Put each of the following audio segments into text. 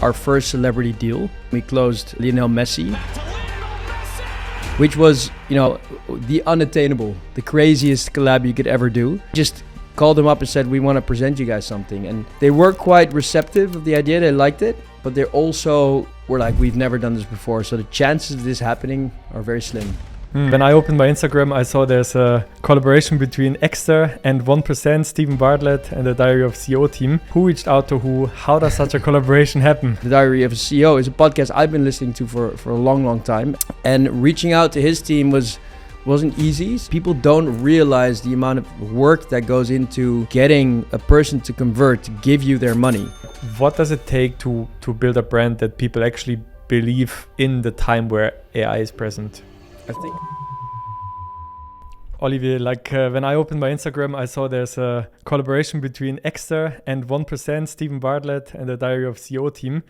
Our first celebrity deal. We closed Lionel Messi, which was, the unattainable, the craziest collab you could ever do. Just called them up and said, we want to present you guys something. And they were quite receptive of the idea. They liked it, but they also were like, we've never done this before. So the chances of this happening are very slim. When I opened my Instagram, I saw there's a collaboration between Ekster and 1%, Steven Bartlett and the Diary of CEO team. Who reached out to who? How does such a collaboration happen? The Diary of a CEO is a podcast I've been listening to for a long time. And reaching out to his team wasn't easy. People don't realize the amount of work that goes into getting a person to convert, to give you their money. What does it take to build a brand that people actually believe in the time where AI is present? I think Olivier, when I opened my Instagram, I saw there's a collaboration between Ekster and 1%, Steven Bartlett and the Diary of CEO team.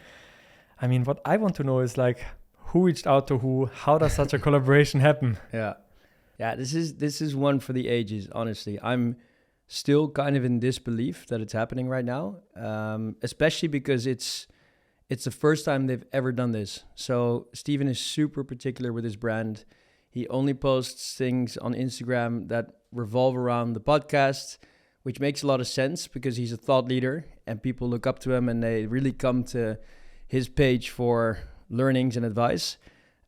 I mean, what I want to know is who reached out to who? How does such a collaboration happen? Yeah, this is one for the ages, honestly. I'm still kind of in disbelief that it's happening right now, especially because it's the first time they've ever done this. So Steven is super particular with his brand. He only posts things on Instagram that revolve around the podcast, which makes a lot of sense because he's a thought leader and people look up to him and they really come to his page for learnings and advice.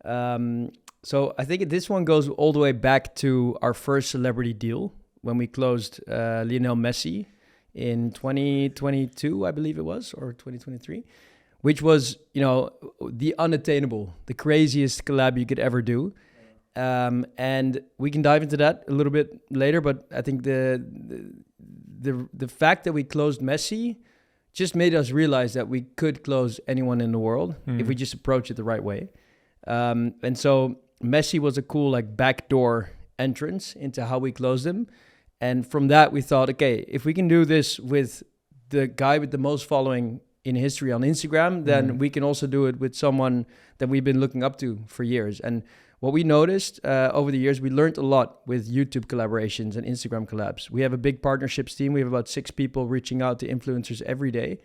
So I think this one goes all the way back to our first celebrity deal when we closed Lionel Messi in 2022, I believe it was, or 2023, which was, the unattainable, the craziest collab you could ever do. And we can dive into that a little bit later, but I think the fact that we closed Messi just made us realize that we could close anyone in the world if we just approach it the right way. And so Messi was a cool backdoor entrance into how we closed him. And from that, we thought, okay, if we can do this with the guy with the most following in history on Instagram, then we can also do it with someone that we've been looking up to for years. And what we noticed over the years, we learned a lot with YouTube collaborations and Instagram collabs. We have a big partnerships team. We have about 6 people reaching out to influencers every day.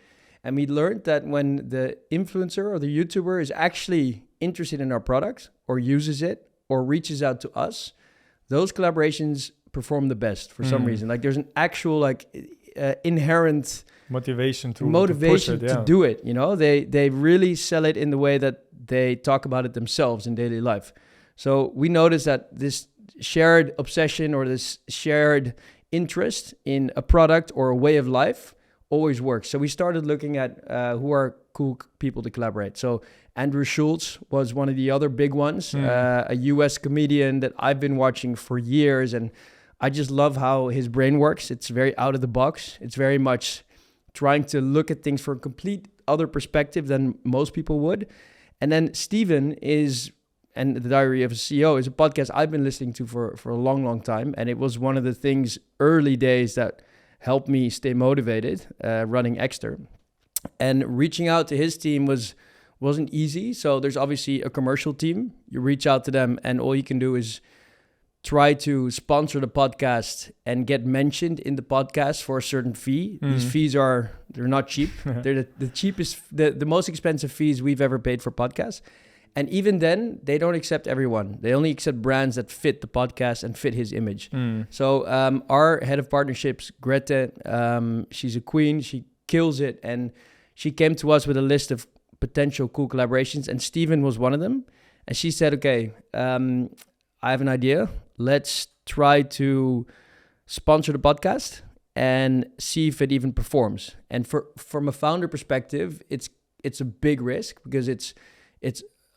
And we learned that when the influencer or the YouTuber is actually interested in our product or uses it or reaches out to us, those collaborations perform the best for some reason. There's an actual inherent motivation to push it, to do it. They really sell it in the way that they talk about it themselves in daily life. So we noticed that this shared obsession or this shared interest in a product or a way of life always works. So we started looking at who are cool people to collaborate. So Andrew Schulz was one of the other big ones, a US comedian that I've been watching for years. And I just love how his brain works. It's very out of the box. It's very much trying to look at things from a complete other perspective than most people would. And then Steven and the Diary of a CEO is a podcast I've been listening to for a long time. And it was one of the things early days that helped me stay motivated running Ekster. And reaching out to his team wasn't easy. So there's obviously a commercial team. You reach out to them and all you can do is try to sponsor the podcast and get mentioned in the podcast for a certain fee. These fees they're not cheap. They're the cheapest, the most expensive fees we've ever paid for podcasts. And even then, they don't accept everyone. They only accept brands that fit the podcast and fit his image. So our head of partnerships, Grete, she's a queen. She kills it. And she came to us with a list of potential cool collaborations. And Steven was one of them. And she said, okay, I have an idea. Let's try to sponsor the podcast and see if it even performs. And from a founder perspective, it's a big risk because it's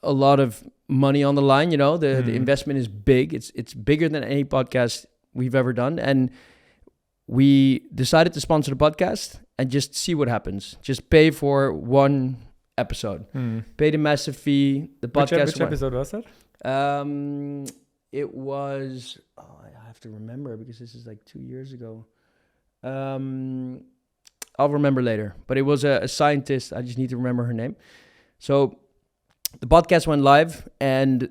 a lot of money on the line. The investment is big. It's bigger than any podcast we've ever done. And we decided to sponsor the podcast and just see what happens. Just pay for one episode. Pay the massive fee. The podcast. Which episode was that? It was, I have to remember because this is 2 years ago. I'll remember later. But it was a scientist. I just need to remember her name. So the podcast went live and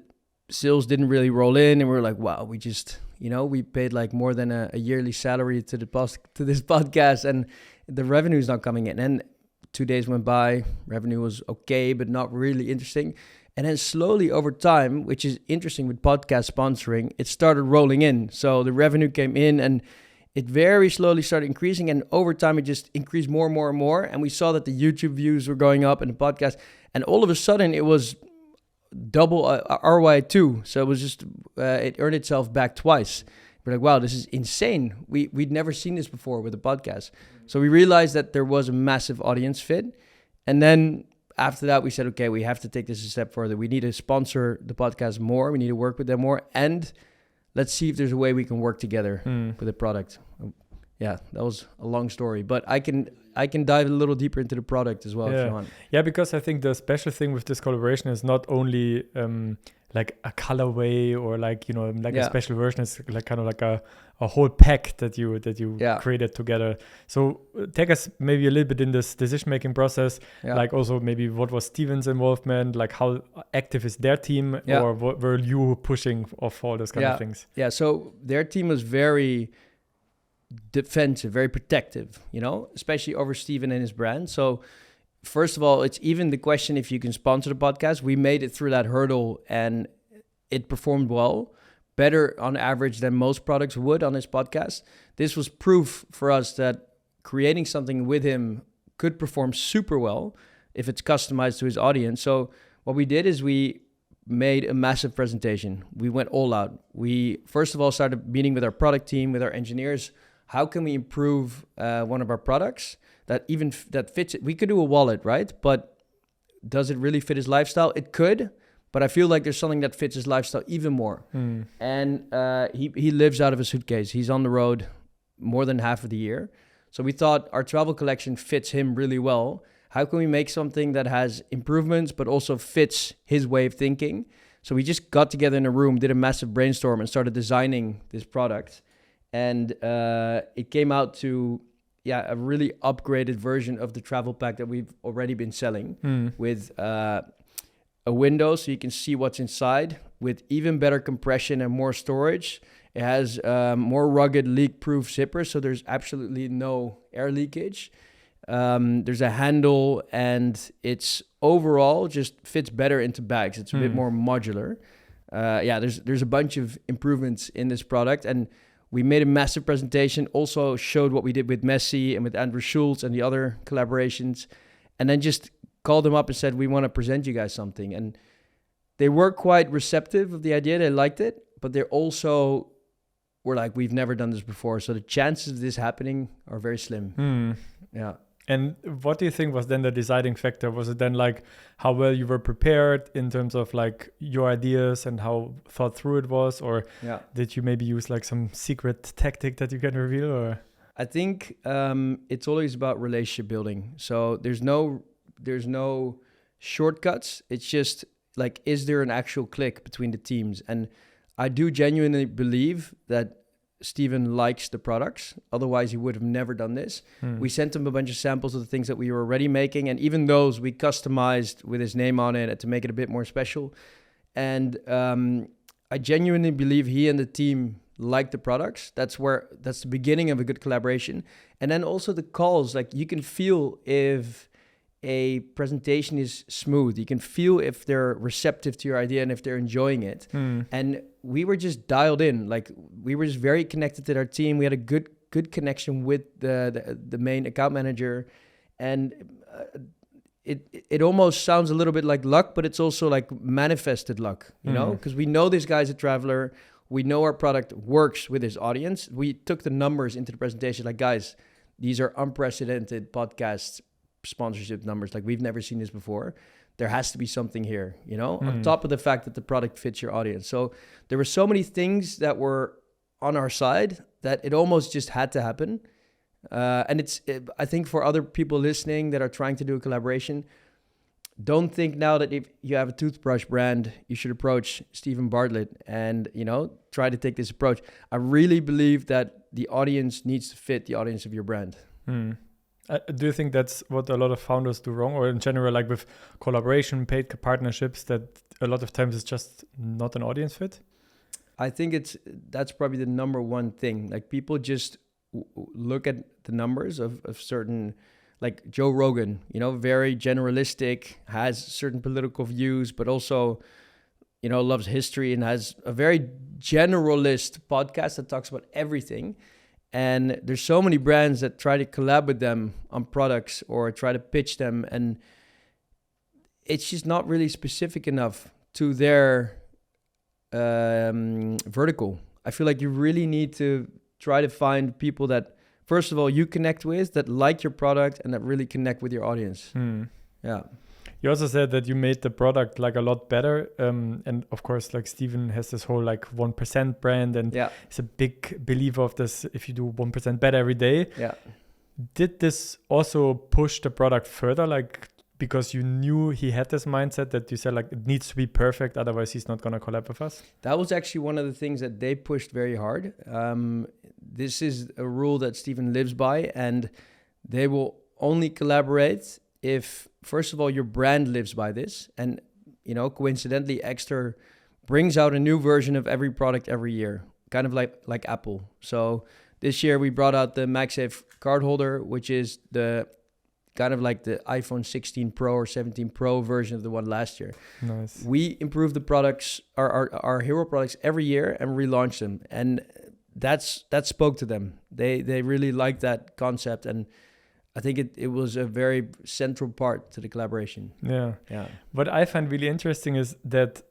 sales didn't really roll in. And we were like, wow, we just, we paid more than a yearly salary to this podcast and the revenue is not coming in. And 2 days went by, revenue was okay, but not really interesting. And then slowly over time, which is interesting with podcast sponsoring, it started rolling in. So the revenue came in and it very slowly started increasing. And over time, it just increased more and more and more. And we saw that the YouTube views were going up and the podcast. And all of a sudden, it was double ROI too. So it was just, it earned itself back twice. We're like, wow, this is insane. We'd never seen this before with a podcast. So we realized that there was a massive audience fit. And then after that, we said, okay, we have to take this a step further. We need to sponsor the podcast more. We need to work with them more. And let's see if there's a way we can work together with the product. Yeah, that was a long story, but I can dive a little deeper into the product as well if you want. Yeah, because I think the special thing with this collaboration is not only like a colorway or like, you know, like a special version. It's like kind of like a whole pack that you created together. So take us maybe a little bit in this decision-making process, like also maybe what was Steven's involvement, like how active is their team, or what were you pushing off all those kind of things? Yeah, so their team was very defensive, very protective, you know, especially over Steven and his brand. So first of all, it's even the question if you can sponsor the podcast. We made it through that hurdle and it performed well, better on average than most products would on his podcast. This was proof for us that creating something with him could perform super well if it's customized to his audience. So what we did is we made a massive presentation. We went all out. We first of all started meeting with our product team, with our engineers. How can we improve one of our products that fits it? We could do a wallet, right? But does it really fit his lifestyle? It could, but I feel like there's something that fits his lifestyle even more. And he lives out of a suitcase. He's on the road more than half of the year. So we thought our travel collection fits him really well. How can we make something that has improvements, but also fits his way of thinking? So we just got together in a room, did a massive brainstorm and started designing this product. And it came out to a really upgraded version of the TravelPack that we've already been selling with a window so you can see what's inside, with even better compression and more storage. It has more rugged leak-proof zippers, so there's absolutely no air leakage. There's a handle, and it's overall just fits better into bags. It's a bit more modular. There's a bunch of improvements in this product, and we made a massive presentation, also showed what we did with Messi and with Andrew Schultz and the other collaborations, and then just called them up and said, we want to present you guys something. And they were quite receptive of the idea. They liked it, but they also were like, we've never done this before. So the chances of this happening are very slim. Yeah. And what do you think was then the deciding factor? Was it then like how well you were prepared in terms of like your ideas and how thought through it was? Or did you maybe use like some secret tactic that you can reveal? Or I think it's always about relationship building. So there's no shortcuts. It's just like, is there an actual click between the teams? And I do genuinely believe that Steven likes the products. Otherwise, he would have never done this. We sent him a bunch of samples of the things that we were already making. And even those we customized with his name on it to make it a bit more special. And I genuinely believe he and the team like the products. That's the beginning of a good collaboration. And then also the calls, like you can feel if a presentation is smooth. You can feel if they're receptive to your idea and if they're enjoying it. And we were just dialed in. Like we were just very connected to our team. We had a good connection with the main account manager, and it almost sounds a little bit like luck, but it's also like manifested luck, you know, because we know this guy's a traveler. We know our product works with his audience. We took the numbers into the presentation, like, guys, these are unprecedented podcast sponsorship numbers. Like, we've never seen this before. There has to be something here, you know, on top of the fact that the product fits your audience. So there were so many things that were on our side that it almost just had to happen. And I think for other people listening that are trying to do a collaboration, don't think now that if you have a toothbrush brand, you should approach Steven Bartlett and, you know, try to take this approach. I really believe that the audience needs to fit the audience of your brand. Do you think that's what a lot of founders do wrong, or in general, like with collaboration, paid partnerships, that a lot of times it's just not an audience fit? I think that's probably the number one thing. Like, people just look at the numbers of certain, like Joe Rogan, very generalistic, has certain political views, but also, loves history and has a very generalist podcast that talks about everything. And there's so many brands that try to collab with them on products or try to pitch them, and it's just not really specific enough to their vertical. I feel like you really need to try to find people that, first of all, you connect with, that like your product and that really connect with your audience. Yeah. You also said that you made the product like a lot better. And of course, like Steven has this whole like 1% brand, and he's a big believer of this. If you do 1% better every day. Yeah. Did this also push the product further? Like, because you knew he had this mindset that you said like it needs to be perfect, otherwise he's not going to collab with us? That was actually one of the things that they pushed very hard. This is a rule that Steven lives by, and they will only collaborate if, first of all, your brand lives by this. And, coincidentally, Ekster brings out a new version of every product every year, kind of like Apple. So this year we brought out the MagSafe card holder, which is the kind of like the iPhone 16 Pro or 17 Pro version of the one last year. Nice. We improve the products, our hero products every year, and relaunch them. And that spoke to them. They really liked that concept, and I think it was a very central part to the collaboration. Yeah. What I find really interesting is that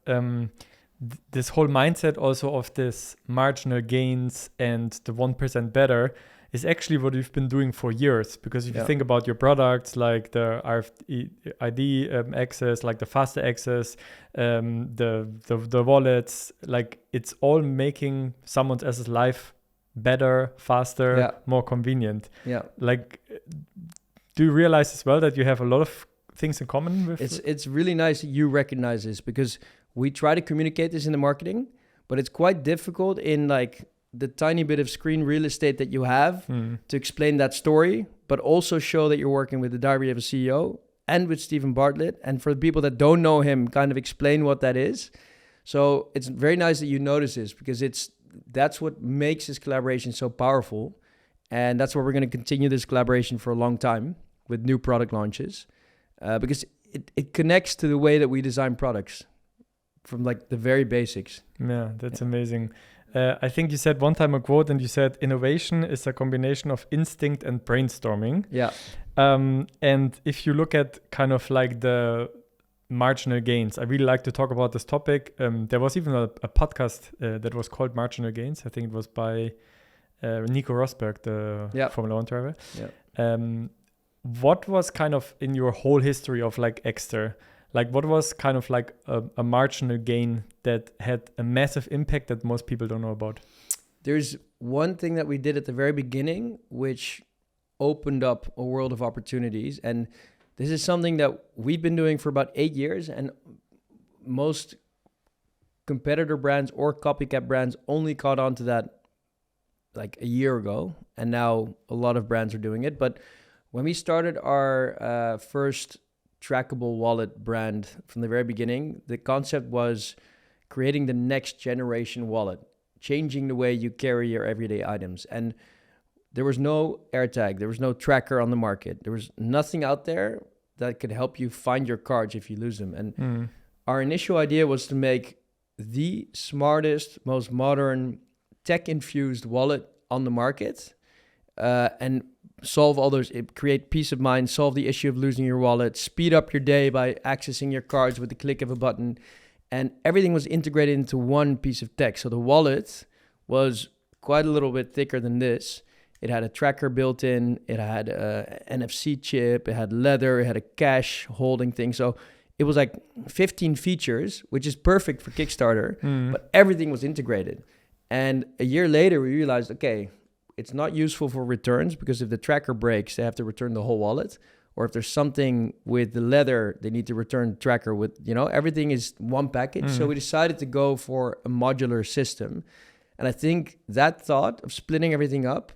this whole mindset also of this marginal gains and the 1% better is actually what we've been doing for years. Because if you think about your products, like the RFID access, like the faster access, the wallets, like it's all making someone else's life better, faster, more convenient. Yeah. Like, do you realize as well that you have a lot of things in common with? It's really nice that you recognize this, because we try to communicate this in the marketing, but it's quite difficult in like the tiny bit of screen real estate that you have to explain that story, but also show that you're working with the Diary of a CEO and with Steven Bartlett. And for the people that don't know him, kind of explain what that is. So it's very nice that you notice this, because that's what makes this collaboration so powerful. And that's why we're going to continue this collaboration for a long time with new product launches, because it connects to the way that we design products from like the very basics. Yeah, that's amazing. I think you said one time a quote, and you said innovation is a combination of instinct and brainstorming. Yeah. And if you look at kind of like the marginal gains, I really like to talk about this topic. There was even a podcast that was called Marginal Gains. I think it was by Nico Rosberg, the Formula 1 driver. Yeah. What was kind of in your whole history of like Ekster, like what was kind of like a marginal gain that had a massive impact that most people don't know about? There's one thing that we did at the very beginning, which opened up a world of opportunities. And this is something that we've been doing for about 8 years. And most competitor brands or copycat brands only caught on to that like a year ago. And now a lot of brands are doing it. But when we started our first trackable wallet brand from the very beginning, the concept was creating the next generation wallet, changing the way you carry your everyday items. And there was no AirTag, there was no tracker on the market. There was nothing out there that could help you find your cards if you lose them. And our initial idea was to make the smartest, most modern, tech-infused wallet on the market, and solve all those, create peace of mind, solve the issue of losing your wallet, speed up your day by accessing your cards with the click of a button. And everything was integrated into one piece of tech. So the wallet was quite a little bit thicker than this. It had a tracker built in, it had a NFC chip, it had leather, it had a cash holding thing. So it was like 15 features, which is perfect for Kickstarter, but everything was integrated. And a year later, we realized, okay, it's not useful for returns, because if the tracker breaks, they have to return the whole wallet. Or if there's something with the leather, they need to return the tracker with, everything is one package. So we decided to go for a modular system. And I think that thought of splitting everything up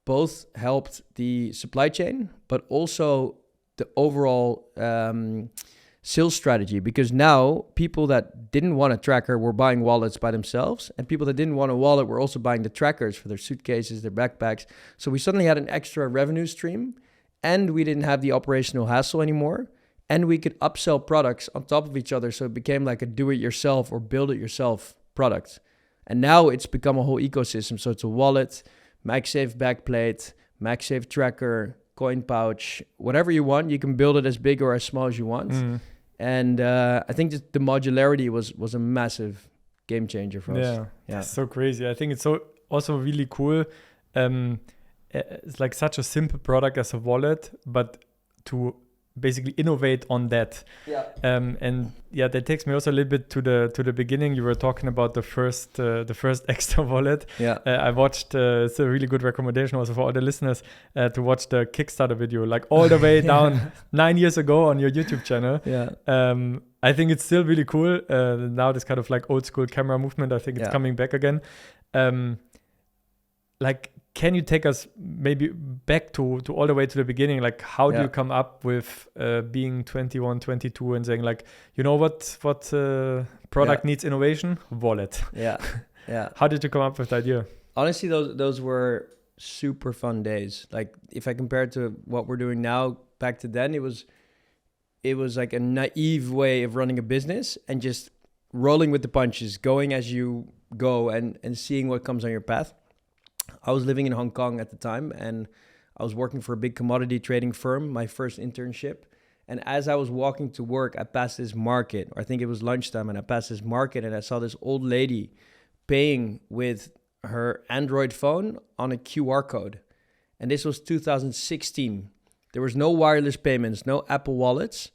both helped the supply chain, but also the overall sales strategy, because now people that didn't want a tracker were buying wallets by themselves, and people that didn't want a wallet were also buying the trackers for their suitcases, their backpacks. So we suddenly had an extra revenue stream, and we didn't have the operational hassle anymore, and we could upsell products on top of each other. So it became like a do-it-yourself or build-it-yourself product. And now it's become a whole ecosystem. So it's a wallet, MagSafe backplate, MagSafe tracker, coin pouch, whatever you want. You can build it as big or as small as you want. And I think that the modularity was a massive game changer for us. Yeah, that's so crazy. I think it's so also really cool. It's like such a simple product as a wallet, but to basically innovate on that. And that takes me also a little bit to the beginning. You were talking about the first Ekster wallet. I watched it's a really good recommendation also for all the listeners to watch the Kickstarter video, like all the way down 9 years ago on your YouTube channel. I think it's still really cool. Now this kind of like old school camera movement, I think it's coming back again. Like, can you take us maybe back to all the way to the beginning? Like, how do you come up with being 21, 22 and saying like, you know what product needs innovation? Wallet. How did you come up with the idea? Honestly, those were super fun days. Like, if I compare it to what we're doing now, back to then, it was like a naive way of running a business and just rolling with the punches, going as you go and seeing what comes on your path. I was living in Hong Kong at the time, and I was working for a big commodity trading firm, my first internship. And as I was walking to work, I passed this market, or I think it was lunchtime, and I passed this market and I saw this old lady paying with her Android phone on a QR code. And this was 2016. There was no wireless payments, no Apple wallets.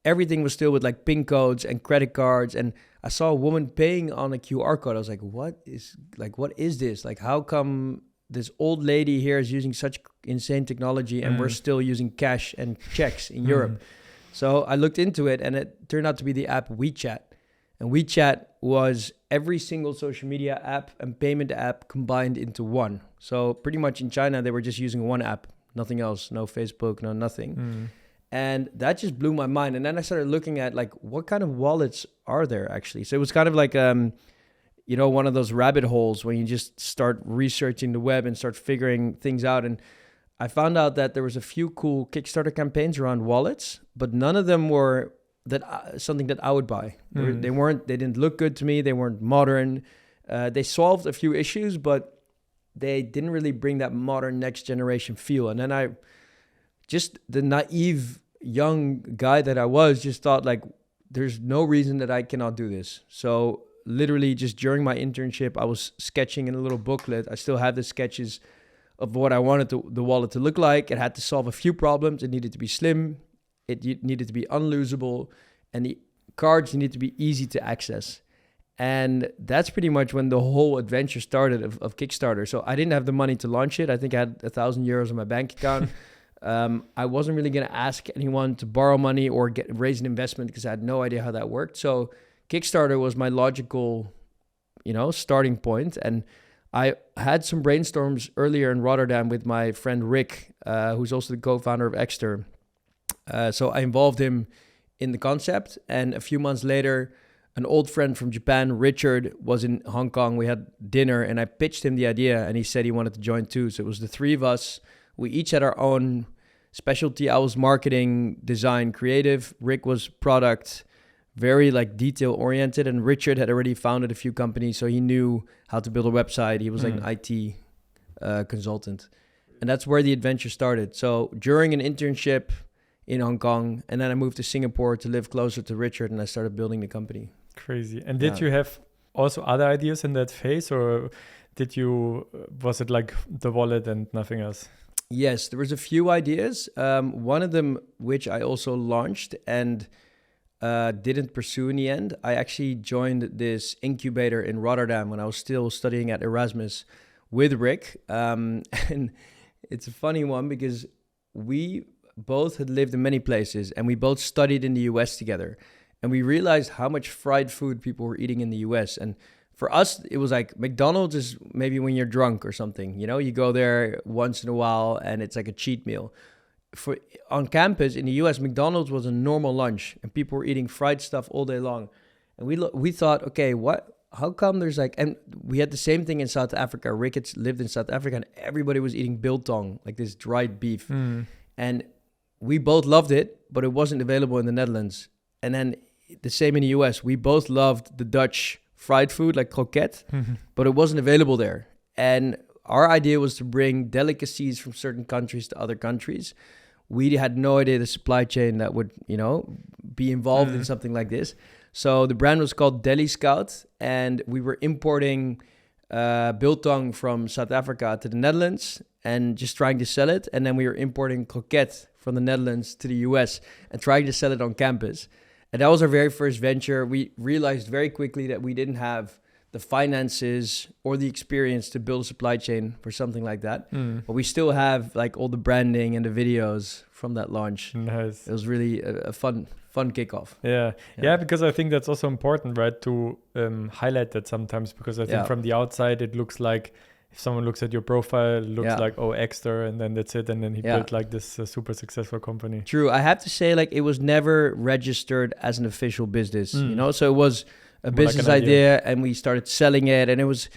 Everything was still with like PIN codes and credit cards. And I saw a woman paying on a QR code. I was like, what is this? Like, how come this old lady here is using such insane technology and we're still using cash and checks in Europe? So I looked into it, and it turned out to be the app WeChat. And WeChat was every single social media app and payment app combined into one. So pretty much in China, they were just using one app, nothing else, no Facebook, no nothing. And that just blew my mind. And then I started looking at like, what kind of wallets are there actually? So it was kind of like, one of those rabbit holes when you just start researching the web and start figuring things out. And I found out that there was a few cool Kickstarter campaigns around wallets, but none of them were something that I would buy. They didn't look good to me. They weren't modern. They solved a few issues, but they didn't really bring that modern next generation feel. And then the naive young guy that I was, just thought like, there's no reason that I cannot do this. So literally just during my internship, I was sketching in a little booklet. I still have the sketches of what I wanted the wallet to look like. It had to solve a few problems. It needed to be slim. It needed to be unlosable. And the cards needed to be easy to access. And that's pretty much when the whole adventure started of Kickstarter. So I didn't have the money to launch it. I think I had 1,000 euros in my bank account. I wasn't really going to ask anyone to borrow money or raise an investment because I had no idea how that worked. So Kickstarter was my logical, starting point. And I had some brainstorms earlier in Rotterdam with my friend Rick, who's also the co-founder of Ekster. So I involved him in the concept. And a few months later, an old friend from Japan, Richard, was in Hong Kong. We had dinner and I pitched him the idea and he said he wanted to join too. So it was the three of us. We each had our own specialty. I was marketing, design, creative. Rick was product, very like detail oriented. And Richard had already founded a few companies, so he knew how to build a website. He was like an IT consultant. And that's where the adventure started. So during an internship in Hong Kong, and then I moved to Singapore to live closer to Richard, and I started building the company. Crazy. And did you have also other ideas in that phase, or was it like the wallet and nothing else? Yes, there was a few ideas. One of them, which I also launched and didn't pursue in the end. I actually joined this incubator in Rotterdam when I was still studying at Erasmus with Rick. And it's a funny one because we both had lived in many places and we both studied in the US together. And we realized how much fried food people were eating in the US. And for us, it was like McDonald's is maybe when you're drunk or something. You go there once in a while and it's like a cheat meal. On campus in the US, McDonald's was a normal lunch and people were eating fried stuff all day long. And we thought, okay, how come there's and we had the same thing in South Africa. Rick had lived in South Africa and everybody was eating biltong, like this dried beef. And we both loved it, but it wasn't available in the Netherlands. And then the same in the US. We both loved the Dutch fried food, like croquette, but it wasn't available there. And our idea was to bring delicacies from certain countries to other countries. We had no idea the supply chain that would, be involved in something like this. So the brand was called Deli Scout, and we were importing biltong from South Africa to the Netherlands and just trying to sell it. And then we were importing croquette from the Netherlands to the US and trying to sell it on campus. And that was our very first venture. We realized very quickly that we didn't have the finances or the experience to build a supply chain for something like that. But we still have like all the branding and the videos from that launch. Nice. It was really a fun kickoff. Yeah, because I think that's also important, right, to highlight that sometimes, because I think from the outside it looks like, if someone looks at your profile, it looks like, oh, Ekster, and then that's it. And then he built like this super successful company. True. I have to say, like, it was never registered as an official business, so it was a business like idea, and we started selling it, and it was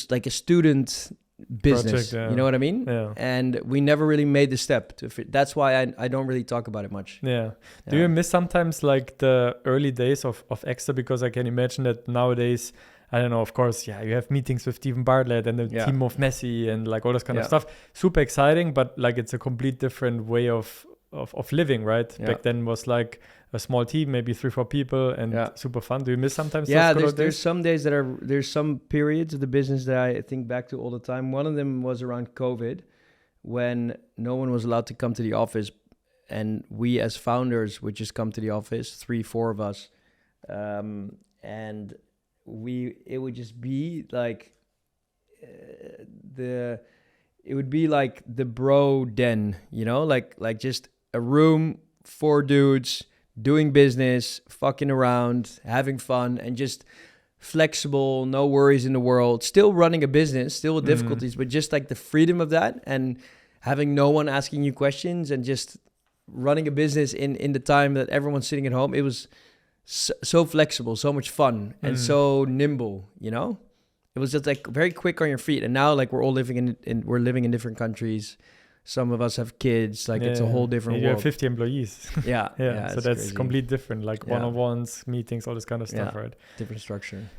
like a student business. Project, you know what I mean? Yeah. And we never really made the step to fit. That's why I don't really talk about it much. Yeah. Do you miss sometimes like the early days of Ekster? Because I can imagine that nowadays, I don't know, of course, you have meetings with Steven Bartlett and the team of Messi and like all this kind of stuff. Super exciting, but like it's a complete different way of living, right? Yeah. Back then was like a small team, maybe 3-4 people, and super fun. Do you miss sometimes? Yeah, there's some days there's some periods of the business that I think back to all the time. One of them was around COVID, when no one was allowed to come to the office, and we as founders would just come to the office, 3-4 of us, and it would just be like it would be like the bro den, like just a room, 4 dudes doing business, fucking around, having fun, and just flexible, no worries in the world, still running a business, still with difficulties, but just like the freedom of that, and having no one asking you questions, and just running a business in the time that everyone's sitting at home. It was so flexible, so much fun, and so nimble, It was just like very quick on your feet. And now like we're all living we're living in different countries. Some of us have kids, like it's a whole different world. You have 50 employees. Yeah. So that's crazy. Complete different, like one-on-ones, meetings, all this kind of stuff, right? Different structure.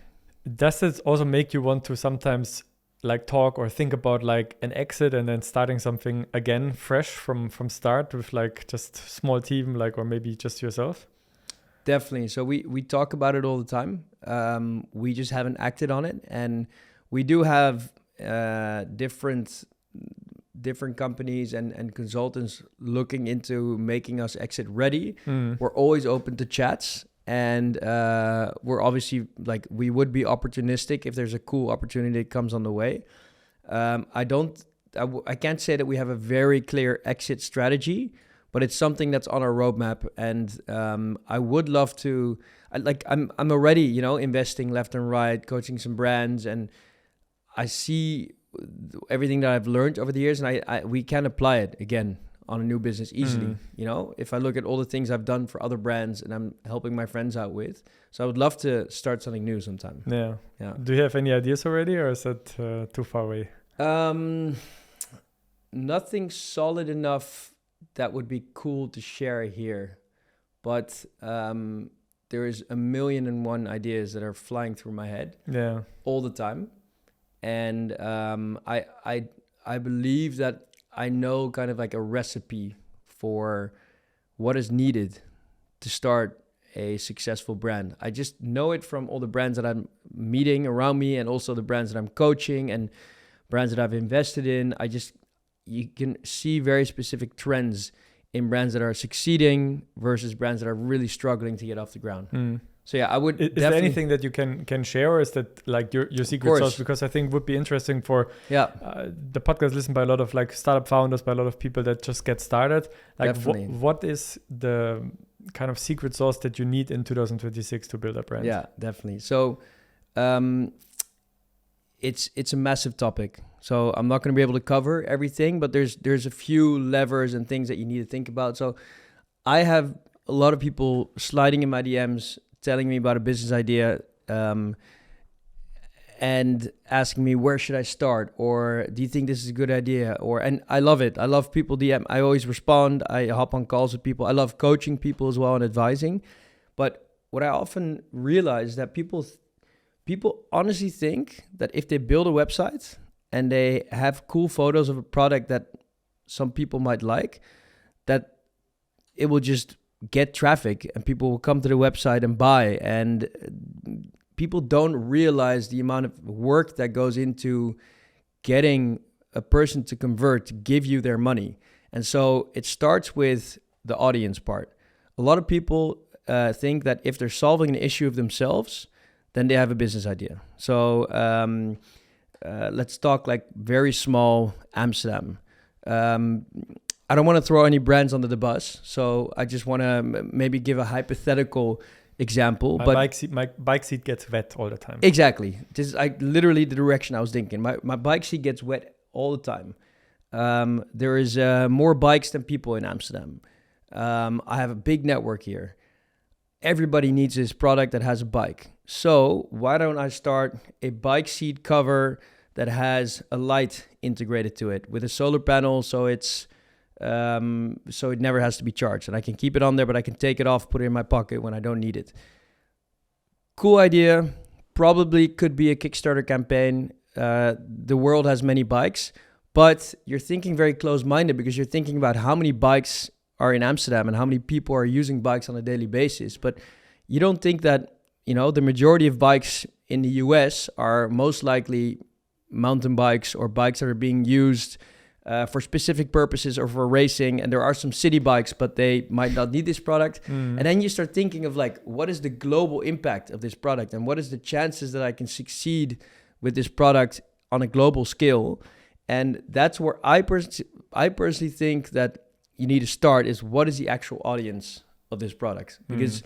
Does it also make you want to sometimes like talk or think about like an exit and then starting something again fresh from start with like just small team, like, or maybe just yourself? Definitely. So we talk about it all the time. We just haven't acted on it, and we do have different companies and consultants looking into making us exit ready. We're always open to chats, and we're obviously like, we would be opportunistic if there's a cool opportunity that comes on the way. I can't say that we have a very clear exit strategy, but it's something that's on our roadmap, and I would love to. I'm already investing left and right, coaching some brands, and I see everything that I've learned over the years, and we can apply it again on a new business easily. If I look at all the things I've done for other brands, and I'm helping my friends out with, so I would love to start something new sometime. Yeah. Do you have any ideas already, or is that too far away? Nothing solid enough that would be cool to share here, but there is 1,000,001 ideas that are flying through my head all the time, and I believe that I know kind of like a recipe for what is needed to start a successful brand. I just know it from all the brands that I'm meeting around me, and also the brands that I'm coaching and brands that I've invested in. You can see very specific trends in brands that are succeeding versus brands that are really struggling to get off the ground. So I would. Is there anything that you can share, or is that like your secret sauce? Because I think would be interesting for the podcast listened by a lot of like startup founders, by a lot of people that just get started. Like what is the kind of secret sauce that you need in 2026 to build a brand? Yeah, definitely. So it's a massive topic. So I'm not going to be able to cover everything, but there's a few levers and things that you need to think about. So I have a lot of people sliding in my DMs telling me about a business idea, and and asking me, where should I start? Or do you think this is a good idea? And I love it. I love people DM. I always respond. I hop on calls with people. I love coaching people as well and advising. But what I often realize that people honestly think that if they build a website and they have cool photos of a product that some people might like, that it will just get traffic and people will come to the website and buy. And people don't realize the amount of work that goes into getting a person to convert, to give you their money. And so it starts with the audience part. A lot of people think that if they're solving an issue of themselves, then they have a business idea. So let's talk like very small Amsterdam. I don't want to throw any brands under the bus, so I just want to maybe give a hypothetical example. My bike seat gets wet all the time. Exactly. This is like literally the direction I was thinking. My bike seat gets wet all the time. There is more bikes than people in Amsterdam. I have a big network here. Everybody needs this product that has a bike. So why don't I start a bike seat cover that has a light integrated to it with a solar panel, so it's so it never has to be charged, and I can keep it on there, but I can take it off, put it in my pocket when I don't need it. Cool idea. Probably could be a Kickstarter campaign. The world has many bikes, but you're thinking very close-minded because you're thinking about how many bikes are in Amsterdam and how many people are using bikes on a daily basis. But you don't think that, the majority of bikes in the US are most likely mountain bikes or bikes that are being used for specific purposes or for racing. And there are some city bikes, but they might not need this product. And then you start thinking of like, what is the global impact of this product? And what is the chances that I can succeed with this product on a global scale? And that's where I personally think that you need to start, is what is the actual audience of this product? Because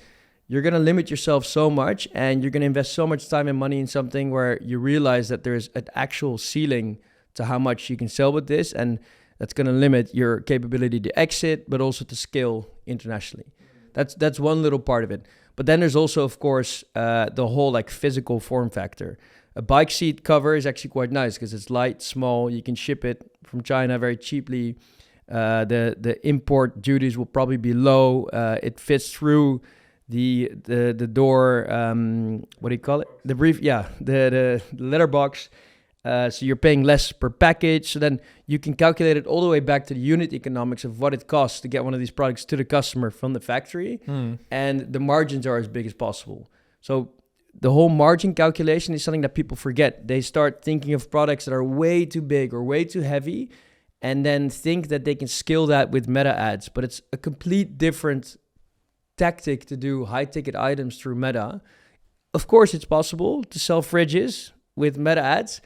you're going to limit yourself so much, and you're going to invest so much time and money in something where you realize that there's an actual ceiling to how much you can sell with this, and that's going to limit your capability to exit, but also to scale internationally. That's one little part of it. But then there's also, of course, the whole like physical form factor. A bike seat cover is actually quite nice because it's light, small. You can ship it from China very cheaply. The import duties will probably be low. It fits through the door. What do you call it? The brief. Yeah, the letterbox. So you're paying less per package. So then you can calculate it all the way back to the unit economics of what it costs to get one of these products to the customer from the factory. And the margins are as big as possible. So the whole margin calculation is something that people forget. They start thinking of products that are way too big or way too heavy, and then think that they can scale that with meta ads. But it's a complete different tactic to do high ticket items through meta. Of course, it's possible to sell fridges with meta ads,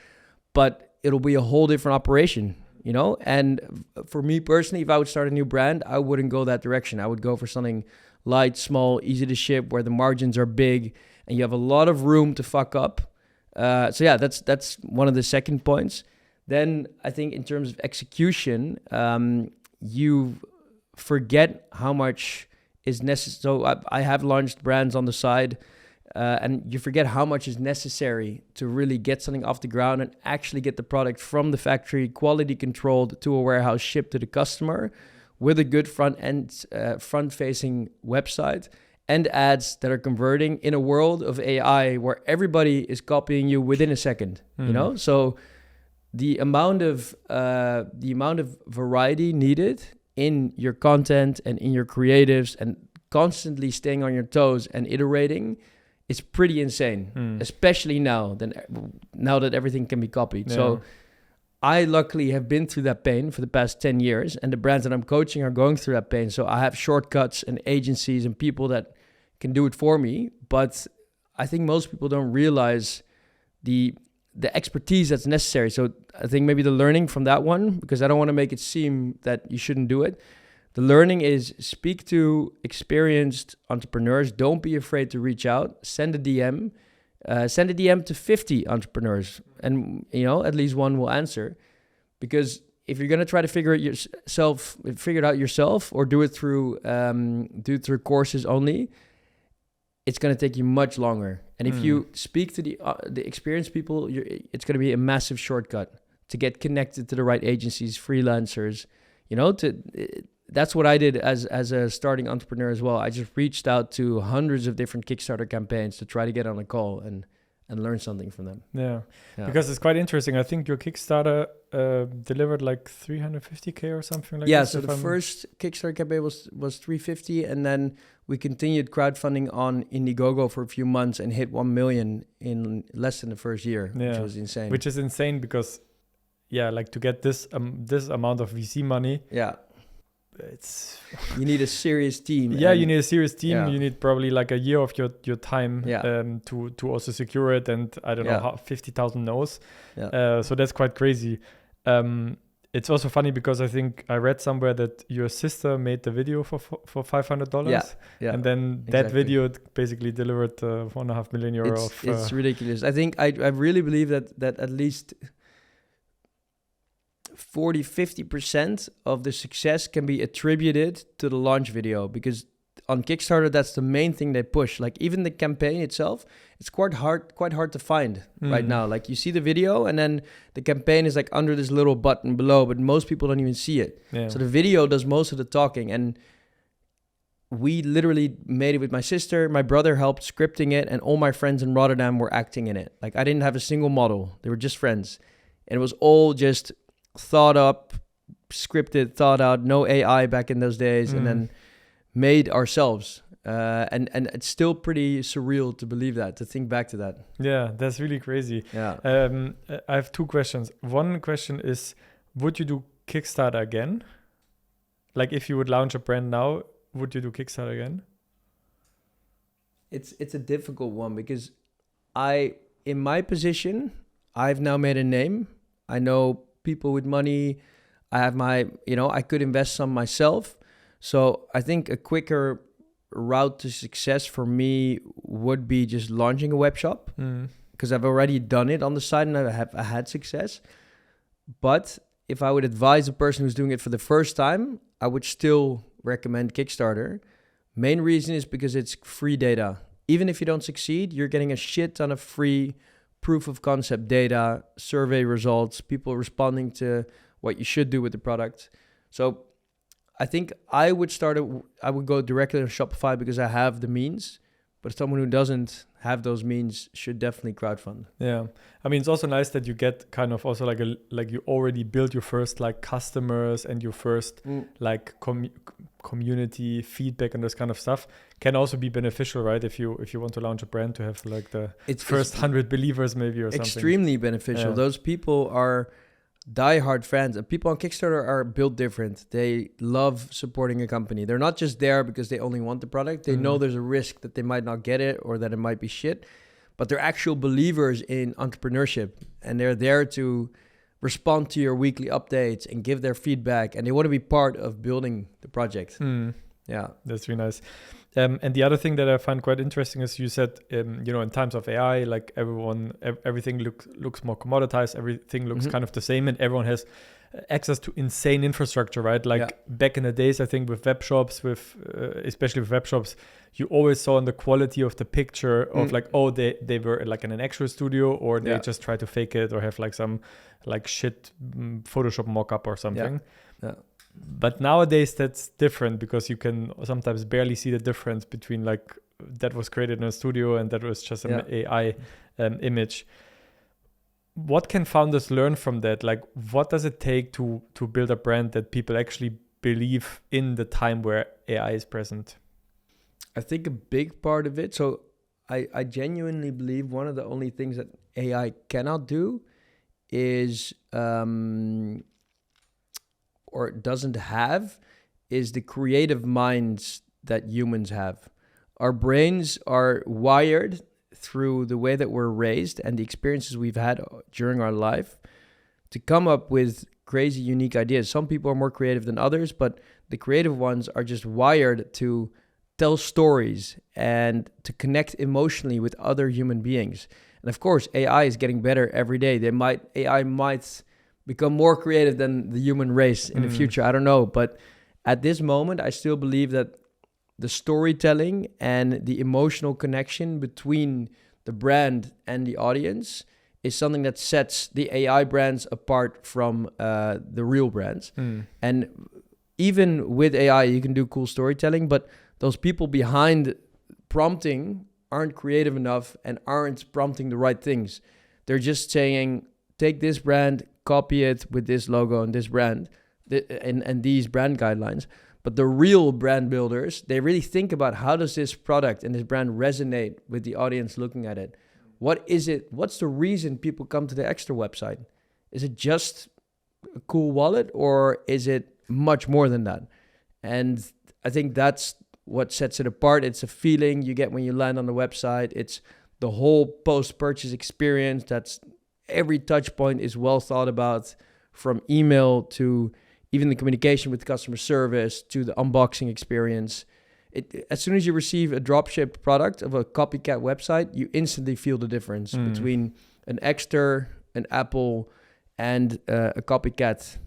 but it'll be a whole different operation, And for me personally, if I would start a new brand, I wouldn't go that direction. I would go for something light, small, easy to ship, where the margins are big and you have a lot of room to fuck up. So yeah, that's one of the second points. Then I think in terms of execution, you forget how much is necessary. So I have launched brands on the side, and you forget how much is necessary to really get something off the ground and actually get the product from the factory, quality controlled, to a warehouse, shipped to the customer with a good front-facing website and ads that are converting in a world of AI where everybody is copying you within a second. So the amount of variety needed in your content and in your creatives and constantly staying on your toes and iterating is pretty insane, especially now that everything can be copied. Yeah. So I luckily have been through that pain for the past 10 years, and the brands that I'm coaching are going through that pain. So I have shortcuts and agencies and people that can do it for me. But I think most people don't realize the expertise that's necessary. So I think maybe the learning from that one, because I don't want to make it seem that you shouldn't do it. The learning is speak to experienced entrepreneurs. Don't be afraid to reach out. Send a DM. Send a DM to 50 entrepreneurs, and at least one will answer. Because if you're gonna try to figure it out yourself, or do it through courses only, it's gonna take you much longer. And if you speak to the experienced people, it's going to be a massive shortcut to get connected to the right agencies, freelancers. That's what I did as a starting entrepreneur as well. I just reached out to hundreds of different Kickstarter campaigns to try to get on a call and learn something from them. Yeah, because it's quite interesting. I think your Kickstarter delivered like 350K or something like that. Yeah, so the first Kickstarter campaign was 350, and then we continued crowdfunding on Indiegogo for a few months and hit 1 million in less than the first year, which was insane. Which is insane because, like to get this amount of VC money. Yeah. You need a serious team. You need a serious team. Yeah. You need probably like a year of your time to also secure it, and I don't know how 50,000 no's. So that's quite crazy. It's also funny because I think I read somewhere that your sister made the video for $500. And then that video basically delivered 1.5 million euro. It's ridiculous. I think I really believe that at least 40-50% of the success can be attributed to the launch video, because on Kickstarter that's the main thing they push. Like even the campaign itself, it's quite hard to find right now. Like you see the video and then the campaign is like under this little button below, but most people don't even see it. So the video does most of the talking, and we literally made it with my sister. My brother helped scripting it, and all my friends in Rotterdam were acting in it. Like I didn't have a single model. They were just friends, and it was all just thought up, scripted, thought out, no AI back in those days, and then made ourselves. And it's still pretty surreal to believe that, to think back to that. Yeah, that's really crazy. Yeah. I have two questions. One question is, would you do Kickstarter again? Like if you would launch a brand now, would you do Kickstarter again? It's a difficult one because in my position, I've now made a name. I know people with money. I have I could invest some myself. So I think a quicker route to success for me would be just launching a web shop, because I've already done it on the side and I had success. But if I would advise a person who's doing it for the first time, I would still recommend Kickstarter. Main reason is because it's free data. Even if you don't succeed, you're getting a shit ton of free proof of concept data, survey results, people responding to what you should do with the product. So I think I would go directly to Shopify because I have the means, but someone who doesn't have those means should definitely crowdfund. Yeah. I mean, it's also nice that you get kind of also like you already built your first like customers and your first like community feedback and this kind of stuff can also be beneficial, right? If you want to launch a brand, to have like the first 100 believers maybe or something. Extremely beneficial. Yeah. Those people are diehard fans, and people on Kickstarter are built different. They love supporting a company. They're not just there because they only want the product. They know there's a risk that they might not get it or that it might be shit, but they're actual believers in entrepreneurship, and they're there to respond to your weekly updates and give their feedback, and they want to be part of building the project. Yeah, that's really nice. And the other thing that I find quite interesting is you said, in times of AI, like everything looks more commoditized, everything looks kind of the same, and everyone has access to insane infrastructure, right? Like back in the days, I think with web shops, especially with web shops, you always saw in the quality of the picture of like, oh, they were like in an actual studio, or they just try to fake it, or have like some like shit Photoshop mock-up or something. Yeah. But nowadays that's different because you can sometimes barely see the difference between like that was created in a studio and that was just an AI image. What can founders learn from that? Like, what does it take to build a brand that people actually believe in the time where AI is present? I think a big part of it, so I genuinely believe one of the only things that AI cannot do is or doesn't have is the creative minds that humans have. Our brains are wired through the way that we're raised and the experiences we've had during our life to come up with crazy, unique ideas. Some people are more creative than others, but the creative ones are just wired to tell stories and to connect emotionally with other human beings. And of course, AI is getting better every day. AI might become more creative than the human race in the future. I don't know. But at this moment, I still believe that the storytelling and the emotional connection between the brand and the audience is something that sets the AI brands apart from the real brands. And even with AI, you can do cool storytelling, but those people behind prompting aren't creative enough and aren't prompting the right things. They're just saying, take this brand, copy it with this logo and this brand and these brand guidelines. But the real brand builders, they really think about how does this product and this brand resonate with the audience looking at it? What is it? What's the reason people come to the Ekster website? Is it just a cool wallet or is it much more than that? And I think that's what sets it apart. It's a feeling you get when you land on the website. It's the whole post-purchase experience. That's every touch point is well thought about, from email to even the communication with customer service to the unboxing experience. As soon as you receive a dropship product of a copycat website, you instantly feel the difference between an Ekster, an Apple, and a copycat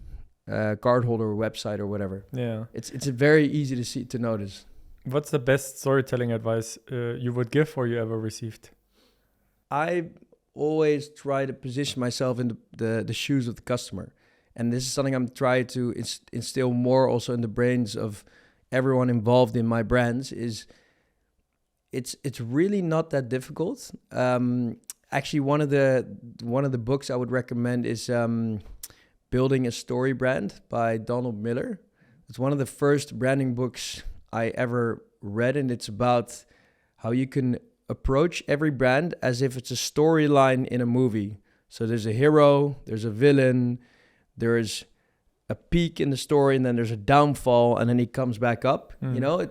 cardholder website or whatever. Yeah, it's very easy to notice. What's the best storytelling advice you would give or you ever received? I always try to position myself in the shoes of the customer. And this is something I'm trying to instill more also in the brains of everyone involved in my brands. Is it's really not that difficult. Actually, one of the books I would recommend is Building a Story Brand by Donald Miller. It's one of the first branding books I ever read, and it's about how you can approach every brand as if it's a storyline in a movie. So there's a hero, there's a villain, there's a peak in the story, and then there's a downfall, and then he comes back up. You know,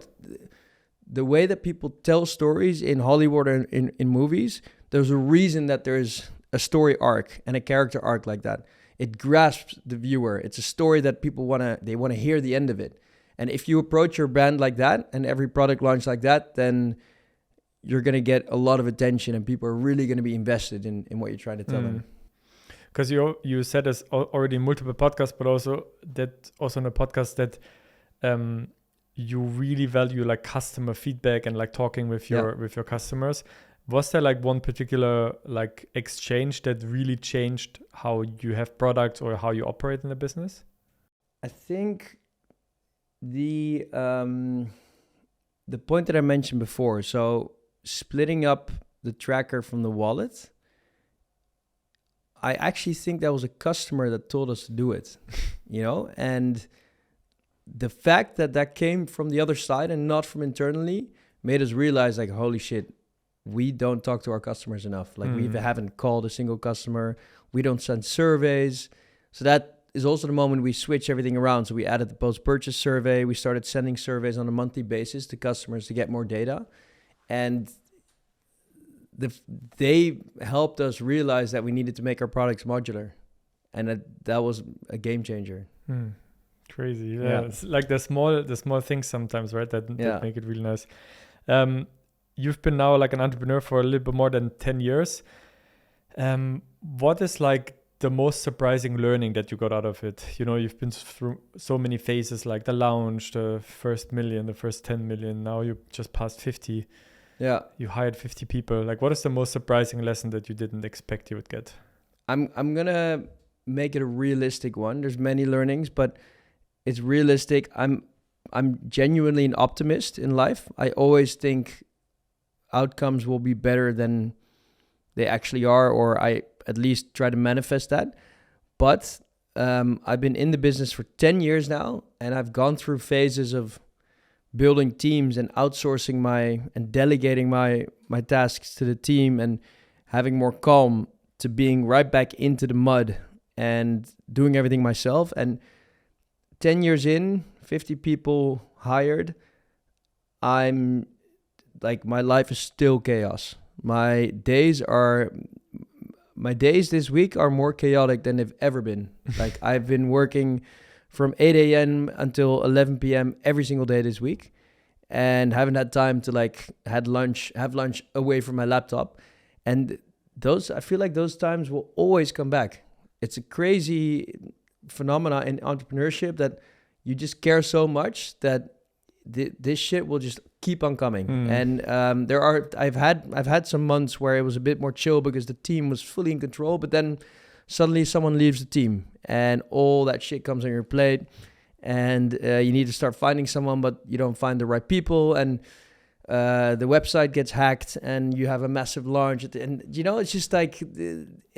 the way that people tell stories in Hollywood or in movies, there's a reason that there's a story arc and a character arc like that. It grasps the viewer. It's a story that people want to hear the end of it. And if you approach your brand like that and every product launch like that, then you're going to get a lot of attention and people are really going to be invested in what you're trying to tell them. Because you said this already in multiple podcasts, but also in a podcast that you really value like customer feedback and like talking with your customers. Was there like one particular like exchange that really changed how you have products or how you operate in the business? I think the point that I mentioned before, so splitting up the tracker from the wallet, I actually think that was a customer that told us to do it, and the fact that came from the other side and not from internally made us realize like, holy shit, we don't talk to our customers enough. Like we haven't called a single customer. We don't send surveys. So that is also the moment we switch everything around. So we added the post-purchase survey. We started sending surveys on a monthly basis to customers to get more data. And they helped us realize that we needed to make our products modular. And that was a game changer. Crazy. Yeah. It's like the small things sometimes, right? That make it really nice. You've been now like an entrepreneur for a little bit more than 10 years. What is like the most surprising learning that you got out of it? You've been through so many phases, like the launch, the first million, the first 10 million. Now you just passed 50. Yeah. You hired 50 people. Like, what is the most surprising lesson that you didn't expect you would get? I'm going to make it a realistic one. There's many learnings, but it's realistic. I'm genuinely an optimist in life. I always think outcomes will be better than they actually are, or I at least try to manifest that. But I've been in the business for 10 years now, and I've gone through phases of building teams and outsourcing and delegating my tasks to the team and having more calm, to being right back into the mud and doing everything myself. And 10 years in, 50 people hired, I'm like, my life is still chaos. My days this week are more chaotic than they've ever been. Like, I've been working from 8 a.m. until 11 p.m. every single day this week, and haven't had time to like have lunch away from my laptop. And I feel like those times will always come back. It's a crazy phenomena in entrepreneurship that you just care so much that this shit will just keep on coming. And I've had some months where it was a bit more chill because the team was fully in control, but then suddenly someone leaves the team and all that shit comes on your plate, and you need to start finding someone, but you don't find the right people, and the website gets hacked and you have a massive launch and it's just like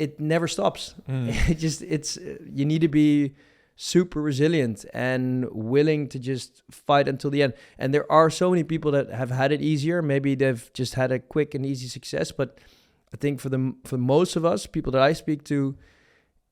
it never stops. You need to be super resilient and willing to just fight until the end. And there are so many people that have had it easier. Maybe they've just had a quick and easy success, but I think for most of us, people that I speak to,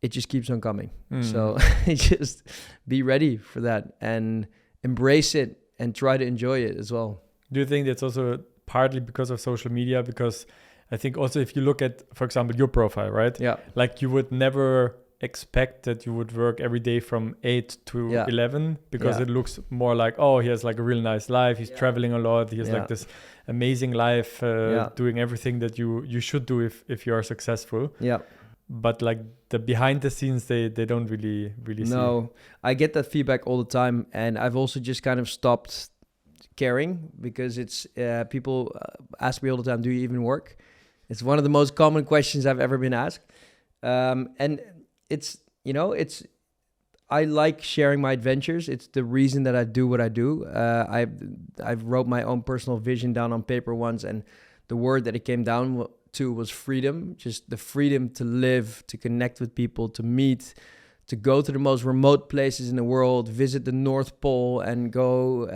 it just keeps on coming. So just be ready for that and embrace it and try to enjoy it as well. Do you think that's also partly because of social media? Because I think also if you look at, for example, your profile, right? Yeah. Like you would never expect that you would work every day from 8 to 11 because it looks more like, oh, he has like a really nice life. He's traveling a lot. He has like this amazing life, doing everything that you should do if you are successful. Yeah. But like the behind the scenes, they don't really see. No, I get that feedback all the time. And I've also just kind of stopped caring because it's people ask me all the time, do you even work? It's one of the most common questions I've ever been asked. And it's I like sharing my adventures. It's the reason that I do what I do. I've wrote my own personal vision down on paper once, and the word that it came down to was freedom. Just the freedom to live, to connect with people, to meet, to go to the most remote places in the world, visit the North Pole and go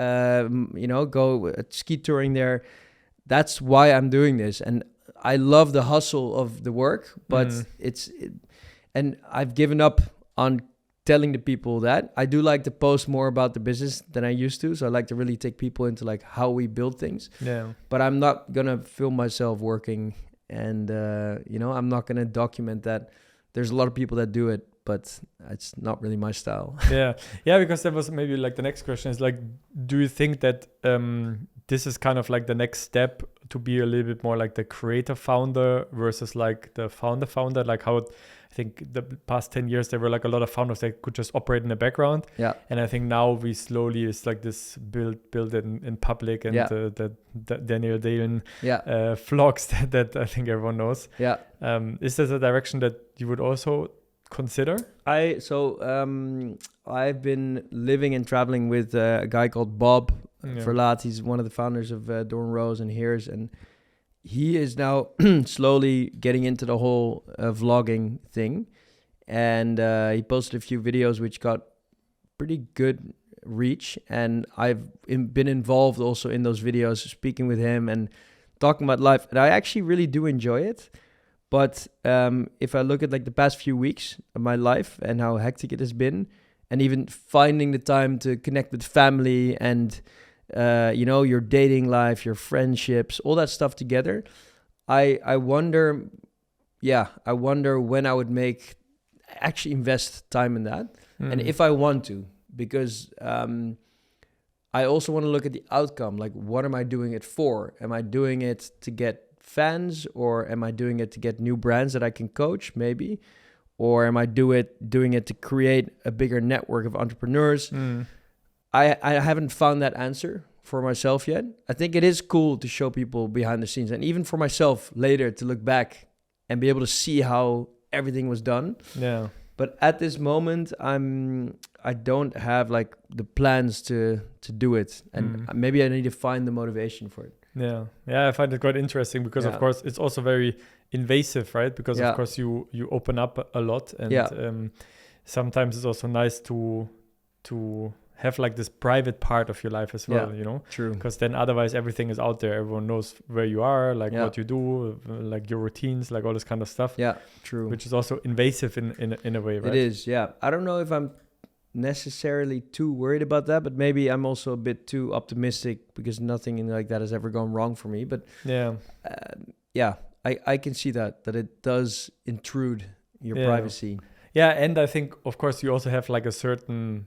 ski touring there. That's why I'm doing this. And I love the hustle of the work, but and I've given up on telling the people that. I do like to post more about the business than I used to. So I like to really take people into like how we build things. Yeah. But I'm not going to film myself working, and I'm not going to document that. There's a lot of people that do it, but it's not really my style. Yeah, because that was maybe like the next question is like, do you think that this is kind of like the next step to be a little bit more like the creator founder versus like the founder, like how I think the past 10 years, there were like a lot of founders that could just operate in the background. Yeah. And I think now we slowly, it's like this build in public, and the Daniel Dalen vlogs that I think everyone knows. Yeah. Is this a direction that you would also consider? I've been living and traveling with a guy called Bob Verlaat. He's one of the founders of Dorn Rose and Hears, and he is now slowly getting into the whole vlogging thing, and he posted a few videos which got pretty good reach, and I've been involved also in those videos, speaking with him and talking about life, and I actually really do enjoy it. But if I look at like the past few weeks of my life and how hectic it has been, and even finding the time to connect with family and your dating life, your friendships, all that stuff together, I wonder when I would actually invest time in that, and if I want to, because I also want to look at the outcome. Like, what am I doing it for? Am I doing it to get fans, or am I doing it to get new brands that I can coach, maybe? Or am I doing it to create a bigger network of entrepreneurs? I haven't found that answer for myself yet. I think it is cool to show people behind the scenes, and even for myself later to look back and be able to see how everything was done. Yeah. But at this moment, I don't have like the plans to do it, and maybe I need to find the motivation for it. Yeah, I find it quite interesting because of course it's also very invasive, right? Because of course you open up a lot, and sometimes it's also nice to have like this private part of your life as well, True. Because then otherwise everything is out there. Everyone knows where you are, like what you do, like your routines, like all this kind of stuff. Yeah, true. Which is also invasive in a way, right? It is, yeah. I don't know if I'm necessarily too worried about that, but maybe I'm also a bit too optimistic because nothing like that has ever gone wrong for me. But I can see that it does intrude your privacy. Yeah, and I think of course you also have like a certain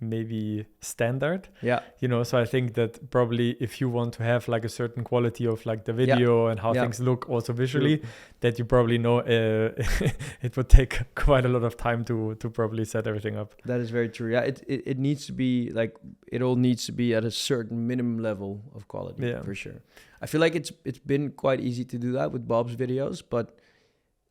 maybe standard. Yeah. You know, so I think that probably if you want to have like a certain quality of like the video and how things look also visually, that you probably know it would take quite a lot of time to probably set everything up. That is very true. Yeah, it needs to be like, it all needs to be at a certain minimum level of quality, for sure. I feel like it's been quite easy to do that with Bob's videos, but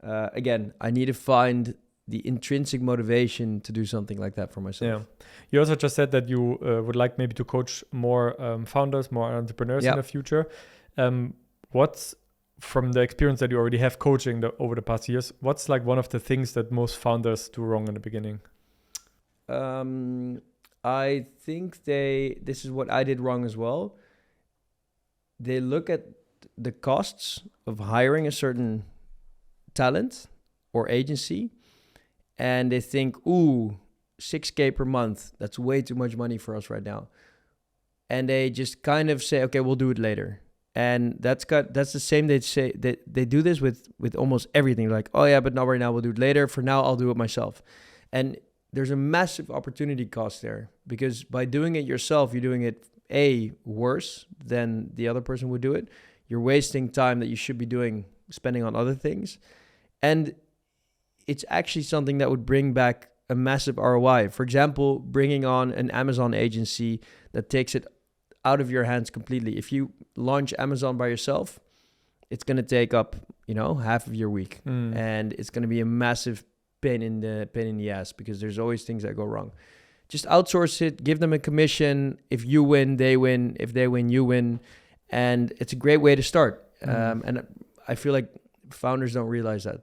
again, I need to find the intrinsic motivation to do something like that for myself. Yeah. You also just said that you would like maybe to coach more founders, more entrepreneurs in the future. What's, from the experience that you already have coaching over the past years, what's like one of the things that most founders do wrong in the beginning? I think this is what I did wrong as well. They look at the costs of hiring a certain talent or agency, and they think, ooh, $6,000 per month, that's way too much money for us right now. And they just kind of say, okay, we'll do it later. And that's the same. They say that they do this with almost everything. Like, oh yeah, but not right now, we'll do it later. For now, I'll do it myself. And there's a massive opportunity cost there, because by doing it yourself, you're doing it worse than the other person would do it. You're wasting time that you should be spending on other things. And it's actually something that would bring back a massive ROI. For example, bringing on an Amazon agency that takes it out of your hands completely. If you launch Amazon by yourself, it's going to take up, half of your week. And it's going to be a massive pain in the ass, because there's always things that go wrong. Just outsource it, give them a commission. If you win, they win. If they win, you win. And it's a great way to start. And I feel like founders don't realize that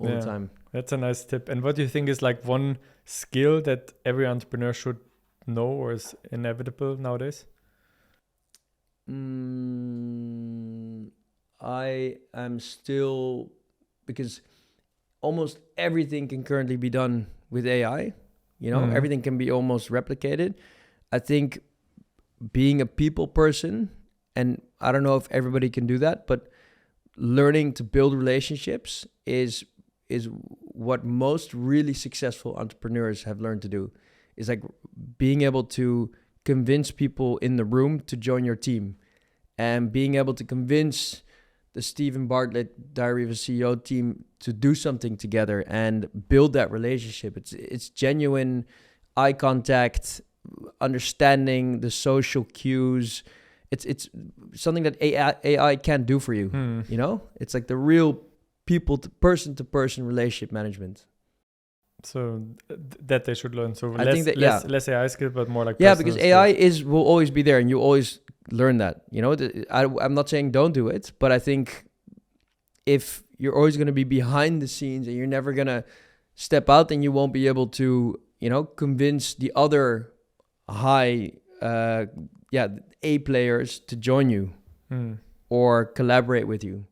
all the time. That's a nice tip. And what do you think is like one skill that every entrepreneur should know or is inevitable nowadays? I am still, because almost everything can currently be done with AI. Everything can be almost replicated. I think being a people person, and I don't know if everybody can do that, but learning to build relationships is what most really successful entrepreneurs have learned to do. Is like being able to convince people in the room to join your team, and being able to convince the Steven Bartlett Diary of a CEO team to do something together and build that relationship. It's genuine eye contact, understanding the social cues. It's something that AI can't do for you. It's like the real people to person relationship management. So that they should learn. So I think that, less AI skill, but more like because AI will always be there, and you always learn that. I'm not saying don't do it, but I think if you're always going to be behind the scenes and you're never going to step out, then you won't be able to, convince the other high, A players to join you or collaborate with you.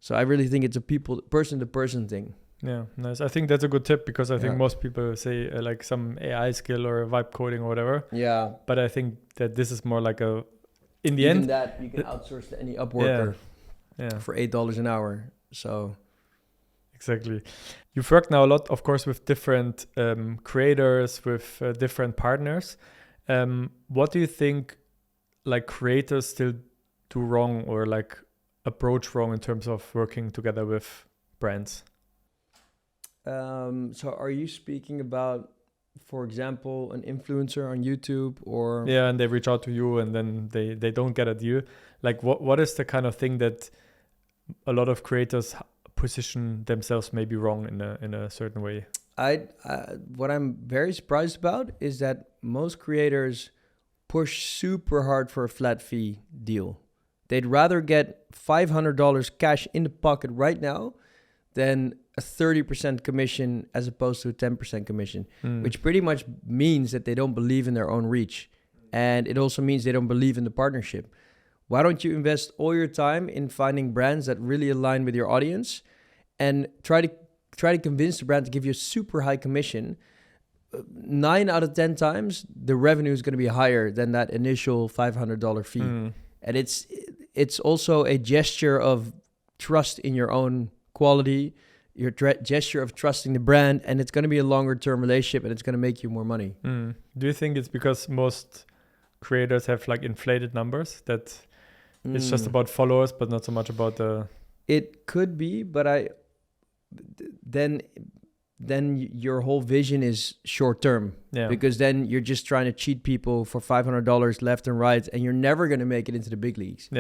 So I really think it's a person-to-person thing. Yeah, nice. I think that's a good tip, because I think most people say like some AI skill or vibe coding or whatever. Yeah. But I think that this is more like in the end, that you can outsource to any Upworker for $8 an hour. So exactly. You've worked now a lot, of course, with different creators, with different partners. What do you think like creators still do wrong or like approach wrong in terms of working together with brands? So are you speaking about, for example, an influencer on YouTube or? Yeah, and they reach out to you and then they don't get a deal. Like what is the kind of thing that a lot of creators position themselves maybe wrong in a certain way? What I'm very surprised about is that most creators push super hard for a flat fee deal. They'd rather get $500 cash in the pocket right now than a 30% commission as opposed to a 10% commission, which pretty much means that they don't believe in their own reach. And it also means they don't believe in the partnership. Why don't you invest all your time in finding brands that really align with your audience and try to convince the brand to give you a super high commission? 9 out of 10 times, the revenue is going to be higher than that initial $500 fee. And it's also a gesture of trust in your own quality, your gesture of trusting the brand, and it's going to be a longer term relationship, and it's going to make you more money. Do you think it's because most creators have like inflated numbers that it's just about followers, but not so much about the... It could be, but then your whole vision is short term, because then you're just trying to cheat people for $500 left and right, and you're never going to make it into the big leagues.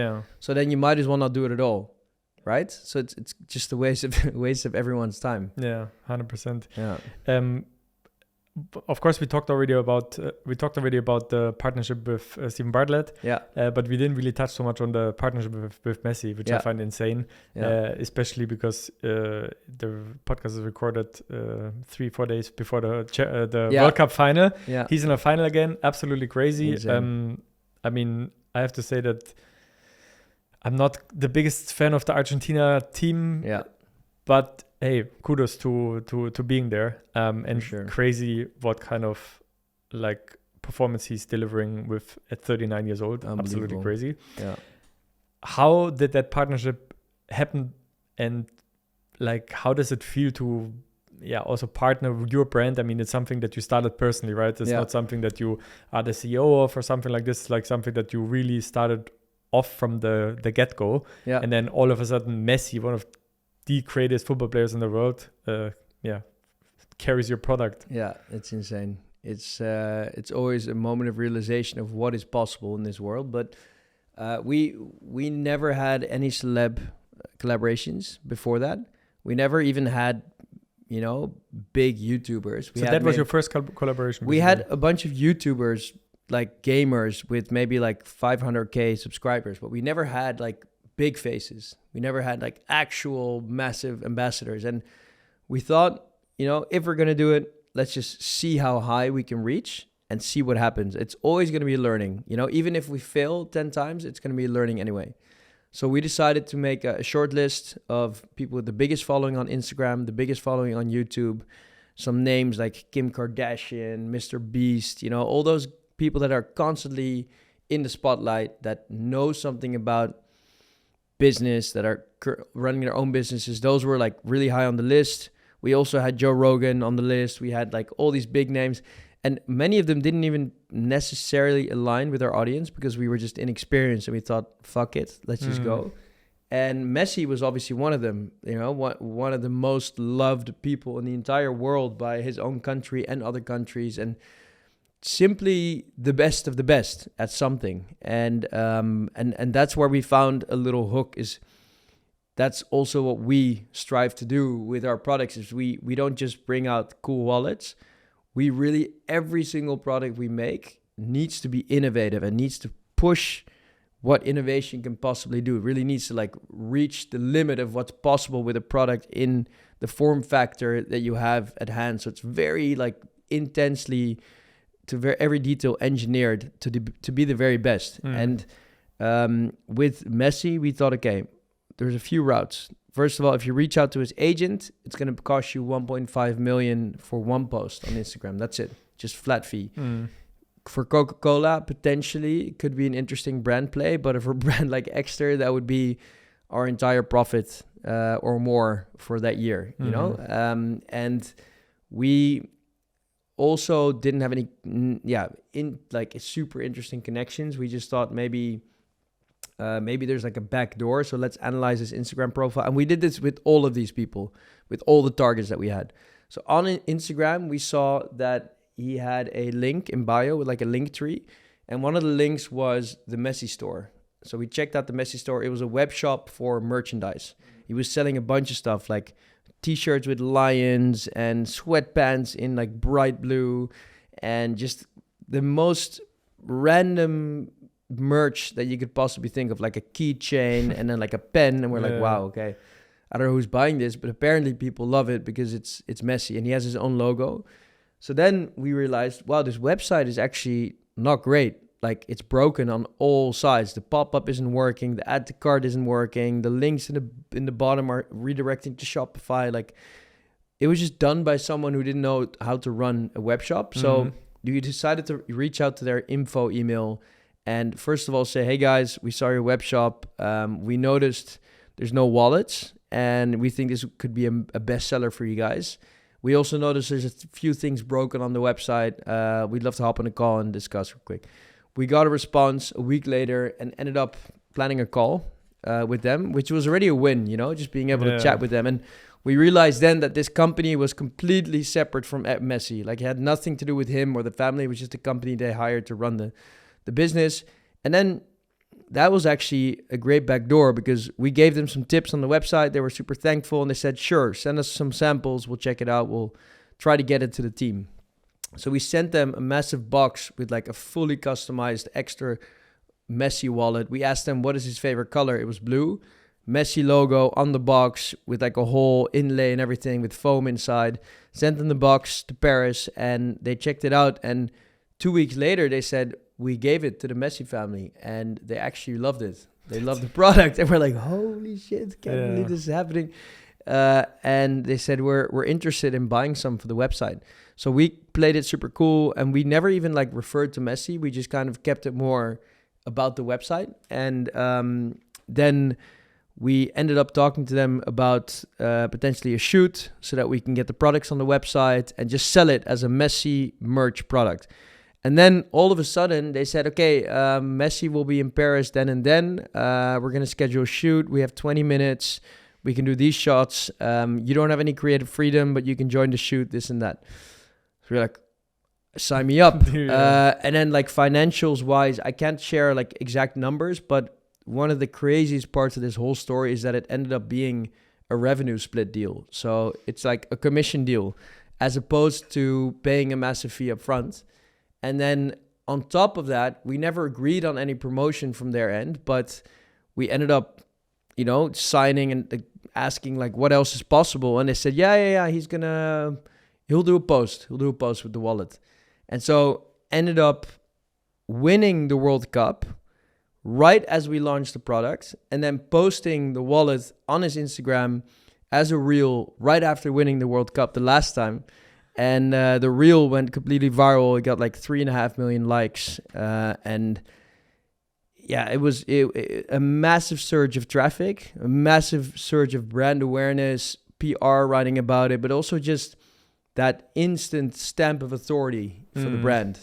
So then you might as well not do it at all, right? So it's just a waste of everyone's time. 100%. Of course, we talked already about the partnership with Steven Bartlett. But we didn't really touch so much on the partnership with Messi, which I find insane. Especially because the podcast is recorded 3-4 days before the World Cup final. He's in a final again. Absolutely crazy. I mean, I have to say that I'm not the biggest fan of the Argentina team. But hey, kudos to being there, and crazy what kind of like performance he's delivering with at 39 years old. Absolutely crazy. How did that partnership happen, and like how does it feel to also partner with your brand? I mean, it's something that you started personally, right? It's not something that you are the CEO of or something like this. It's like something that you really started off from the get-go, and then all of a sudden Messi, one of the greatest football players in the world, carries your product. It's insane. It's always a moment of realization of what is possible in this world. But we never had any celeb collaborations before that. We never even had, big YouTubers. So that was your first collaboration? We had a bunch of YouTubers, like gamers, with maybe like 500K subscribers, but we never had like big faces. We never had like actual massive ambassadors. And we thought, if we're going to do it, let's just see how high we can reach and see what happens. It's always going to be learning. Even if we fail 10 times, it's going to be learning anyway. So we decided to make a short list of people with the biggest following on Instagram, the biggest following on YouTube, some names like Kim Kardashian, Mr. Beast, all those people that are constantly in the spotlight, that know something about business, that are running their own businesses. Those were like really high on the list. We also had Joe Rogan on the list. We had like all these big names, and many of them didn't even necessarily align with our audience because we were just inexperienced, and we thought, fuck it, let's just go. And Messi was obviously one of them, one of the most loved people in the entire world by his own country and other countries, and simply the best of the best at something. And that's where we found a little hook. Is that's also what we strive to do with our products. Is we don't just bring out cool wallets. We really, every single product we make needs to be innovative and needs to push what innovation can possibly do. It really needs to like reach the limit of what's possible with a product in the form factor that you have at hand. So it's very like intensely, to every detail, engineered to be the very best. And with Messi, we thought, okay, there's a few routes. First of all, if you reach out to his agent, it's going to cost you 1.5 million for one post on Instagram. That's it, just flat fee. For Coca-Cola, potentially it could be an interesting brand play, but for a brand like Ekster, that would be our entire profit or more for that year. And we also didn't have any super interesting connections. We just thought maybe there's like a backdoor, so let's analyze his Instagram profile. And we did this with all of these people, with all the targets that we had. So on Instagram, we saw that he had a link in bio with like a link tree, and one of the links was the Messi store. So we checked out the Messi store. It was a web shop for merchandise. He was selling a bunch of stuff like T-shirts with lions and sweatpants in like bright blue, and just the most random merch that you could possibly think of, like a keychain and then like a pen. And we're like, wow, okay, I don't know who's buying this, but apparently people love it because it's Messi and he has his own logo. So then we realized, wow, this website is actually not great. Like, it's broken on all sides. The pop-up isn't working. The add to cart isn't working. The links in the bottom are redirecting to Shopify. Like, it was just done by someone who didn't know how to run a web shop. So you decided to reach out to their info email and first of all say, hey guys, we saw your web shop. We noticed there's no wallets and we think this could be a bestseller for you guys. We also noticed there's a few things broken on the website. We'd love to hop on a call and discuss real quick. We got a response a week later and ended up planning a call with them, which was already a win, just being able to chat with them. And we realized then that this company was completely separate from Messi. Like, it had nothing to do with him or the family. It was just a company they hired to run the business. And then that was actually a great backdoor because we gave them some tips on the website. They were super thankful, and they said, sure, send us some samples. We'll check it out. We'll try to get it to the team. So we sent them a massive box with like a fully customized Ekster Messi wallet. We asked them, what is his favorite color? It was blue. Messi logo on the box with like a whole inlay and everything with foam inside. Sent them the box to Paris, and they checked it out. And 2 weeks later, they said, we gave it to the Messi family, and they actually loved it. They loved the product, and we're like, holy shit, can't believe this is happening. And they said, we're interested in buying some for the website. So we played it super cool, and we never even like referred to Messi. We just kind of kept it more about the website. And then we ended up talking to them about potentially a shoot so that we can get the products on the website and just sell it as a Messi merch product. And then all of a sudden they said, okay, Messi will be in Paris then and then. We're going to schedule a shoot. We have 20 minutes. We can do these shots. You don't have any creative freedom, but you can join the shoot, this and that. So we're like, sign me up. And then like financials wise, I can't share like exact numbers, but one of the craziest parts of this whole story is that it ended up being a revenue split deal. So it's like a commission deal as opposed to paying a massive fee up front. And then on top of that, we never agreed on any promotion from their end, but we ended up, signing and asking like what else is possible. And they said, yeah, he'll do a post. He'll do a post with the wallet. And so ended up winning the World Cup right as we launched the product, and then posting the wallet on his Instagram as a reel right after winning the World Cup the last time. And the reel went completely viral. It got like 3.5 million likes. And yeah, it was a massive surge of traffic, a massive surge of brand awareness, PR writing about it, but also just that instant stamp of authority for the brand,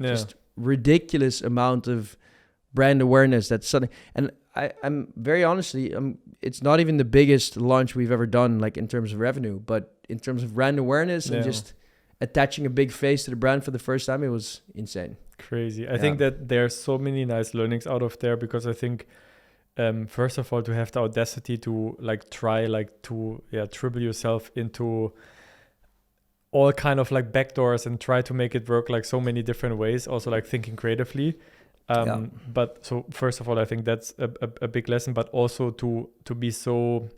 Just ridiculous amount of brand awareness that's suddenly. And I'm very honestly, it's not even the biggest launch we've ever done, like in terms of revenue, but in terms of brand awareness and just attaching a big face to the brand for the first time, it was insane. Crazy. I think that there's so many nice learnings out of there, because I think, first of all, to have the audacity to like try like to dribble yourself into all kind of like backdoors and try to make it work like so many different ways, also like thinking creatively. But so first of all, I think that's a big lesson, but also to be so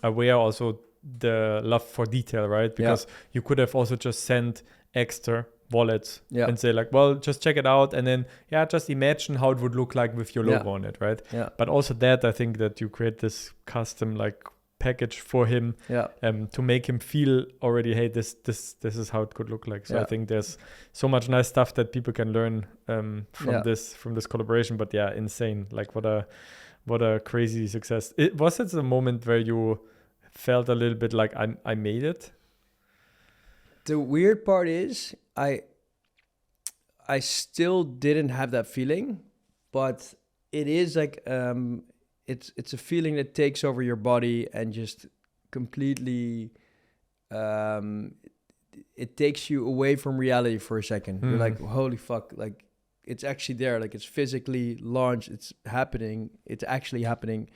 aware also the love for detail, right? Because you could have also just sent Ekster wallets and say like, well, just check it out, and then just imagine how it would look like with your logo on it, right? But also that I think that you create this custom like package for him to make him feel already, hey, this is how it could look like. So I think there's so much nice stuff that people can learn from this collaboration. But insane, like what a crazy success. Was it a moment where you felt a little bit like I made it? The weird part is I still didn't have that feeling, but it is like it's a feeling that takes over your body and just completely it takes you away from reality for a second. You're like, holy fuck, like it's actually there, like it's physically launched, it's happening, it's actually happening.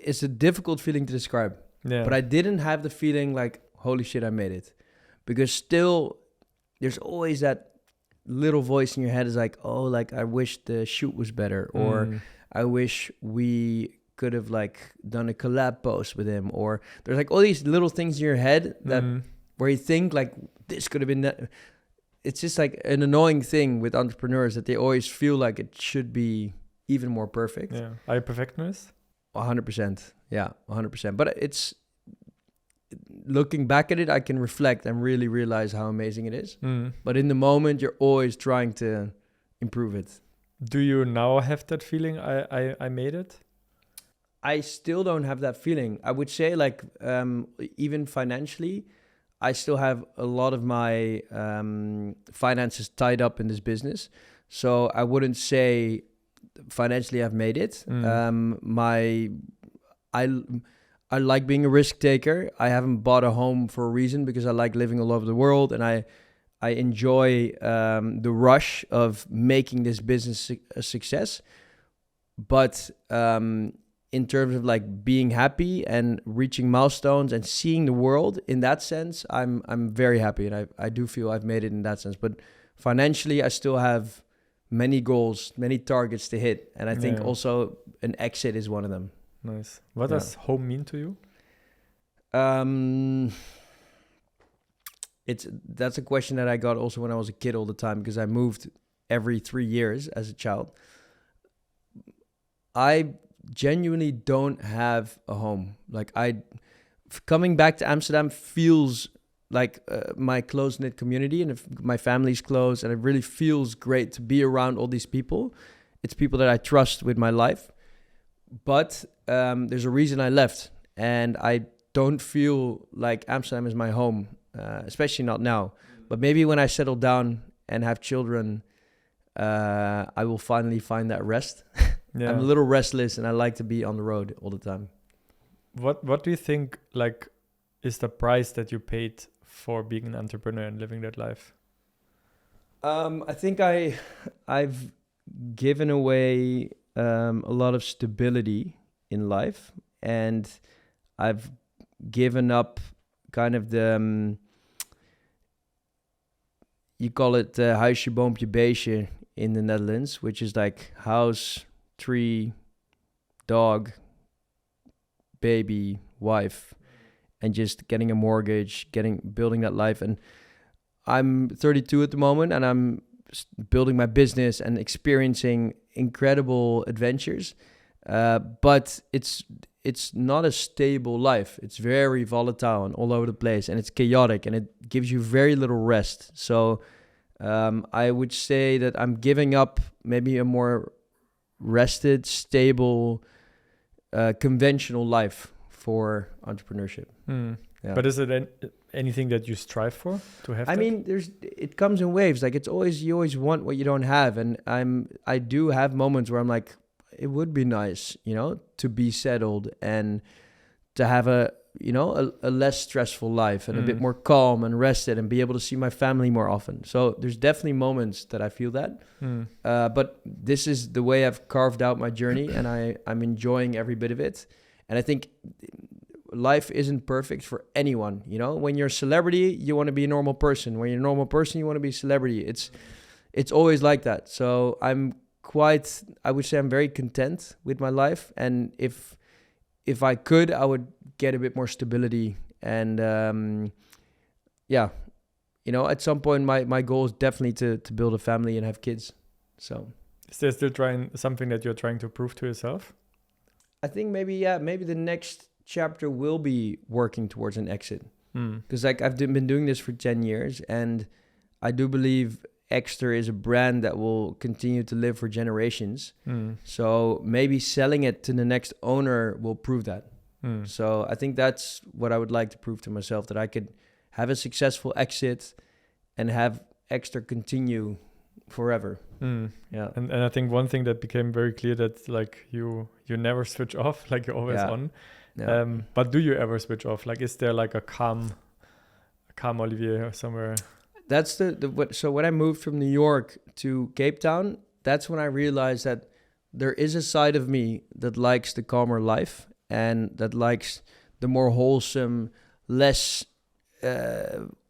It's a difficult feeling to describe, but I didn't have the feeling like, holy shit, I made it. Because still, there's always that little voice in your head is like, oh, like I wish the shoot was better, or I wish we could have like done a collab post with him, or there's like all these little things in your head that where you think like this could have been that. It's just like an annoying thing with entrepreneurs that they always feel like it should be even more perfect. Yeah, are you a perfectionist? 100%. Yeah, 100%. But it's looking back at it, I can reflect and really realize how amazing it is. But in the moment, you're always trying to improve it. Do you now have that feeling? I made it. I still don't have that feeling. I would say like even financially, I still have a lot of my finances tied up in this business. So I wouldn't say financially I've made it. I like being a risk taker. I haven't bought a home for a reason, because I like living all over the world, and I enjoy the rush of making this business a success. But in terms of like being happy and reaching milestones and seeing the world in that sense, I'm very happy, and I do feel I've made it in that sense. But financially, I still have many goals, many targets to hit, and I think also an exit is one of them. Nice. What does home mean to you? That's a question that I got also when I was a kid all the time, because I moved every 3 years as a child. I genuinely don't have a home. Like coming back to Amsterdam feels like my close-knit community, and if my family's close, and it really feels great to be around all these people. It's people that I trust with my life. But there's a reason I left, and I don't feel like Amsterdam is my home, especially not now. But maybe when I settle down and have children, I will finally find that rest. Yeah. I'm a little restless, and I like to be on the road all the time. What do you think like is the price that you paid for being an entrepreneur and living that life? I think I've given away a lot of stability in life, and I've given up kind of the you call it huisje, boompje, beestje in the Netherlands, which is like house, tree, dog, baby, wife, and just getting a mortgage, building that life. And I'm 32 at the moment, and I'm building my business and experiencing incredible adventures. But it's not a stable life. It's very volatile and all over the place, and it's chaotic, and it gives you very little rest. So I would say that I'm giving up maybe a more rested, stable, conventional life for entrepreneurship. Yeah. But is it anything that you strive for to have? I mean, it comes in waves. Like you always want what you don't have, and I do have moments where I'm like, it would be nice, to be settled and to have a less stressful life and a bit more calm and rested and be able to see my family more often. So there's definitely moments that I feel that. But this is the way I've carved out my journey, and I'm enjoying every bit of it. And I think life isn't perfect for anyone. When you're a celebrity, you want to be a normal person. When you're a normal person, you want to be a celebrity. It's always like that. So I would say I'm very content with my life. And if I could, I would get a bit more stability. And at some point, my goal is definitely to build a family and have kids. So is there still something that you're trying to prove to yourself? I think maybe the next chapter will be working towards an exit. Because I've been doing this for 10 years, and I do believe Ekster is a brand that will continue to live for generations. So maybe selling it to the next owner will prove that. So I think that's what I would like to prove to myself, that I could have a successful exit and have Ekster continue forever. Yeah. And I think one thing that became very clear, that like you never switch off, like you're always on. Yeah. But do you ever switch off? Like, is there like a calm Olivier somewhere? That's so when I moved from New York to Cape Town, that's when I realized that there is a side of me that likes the calmer life, and that likes the more wholesome, less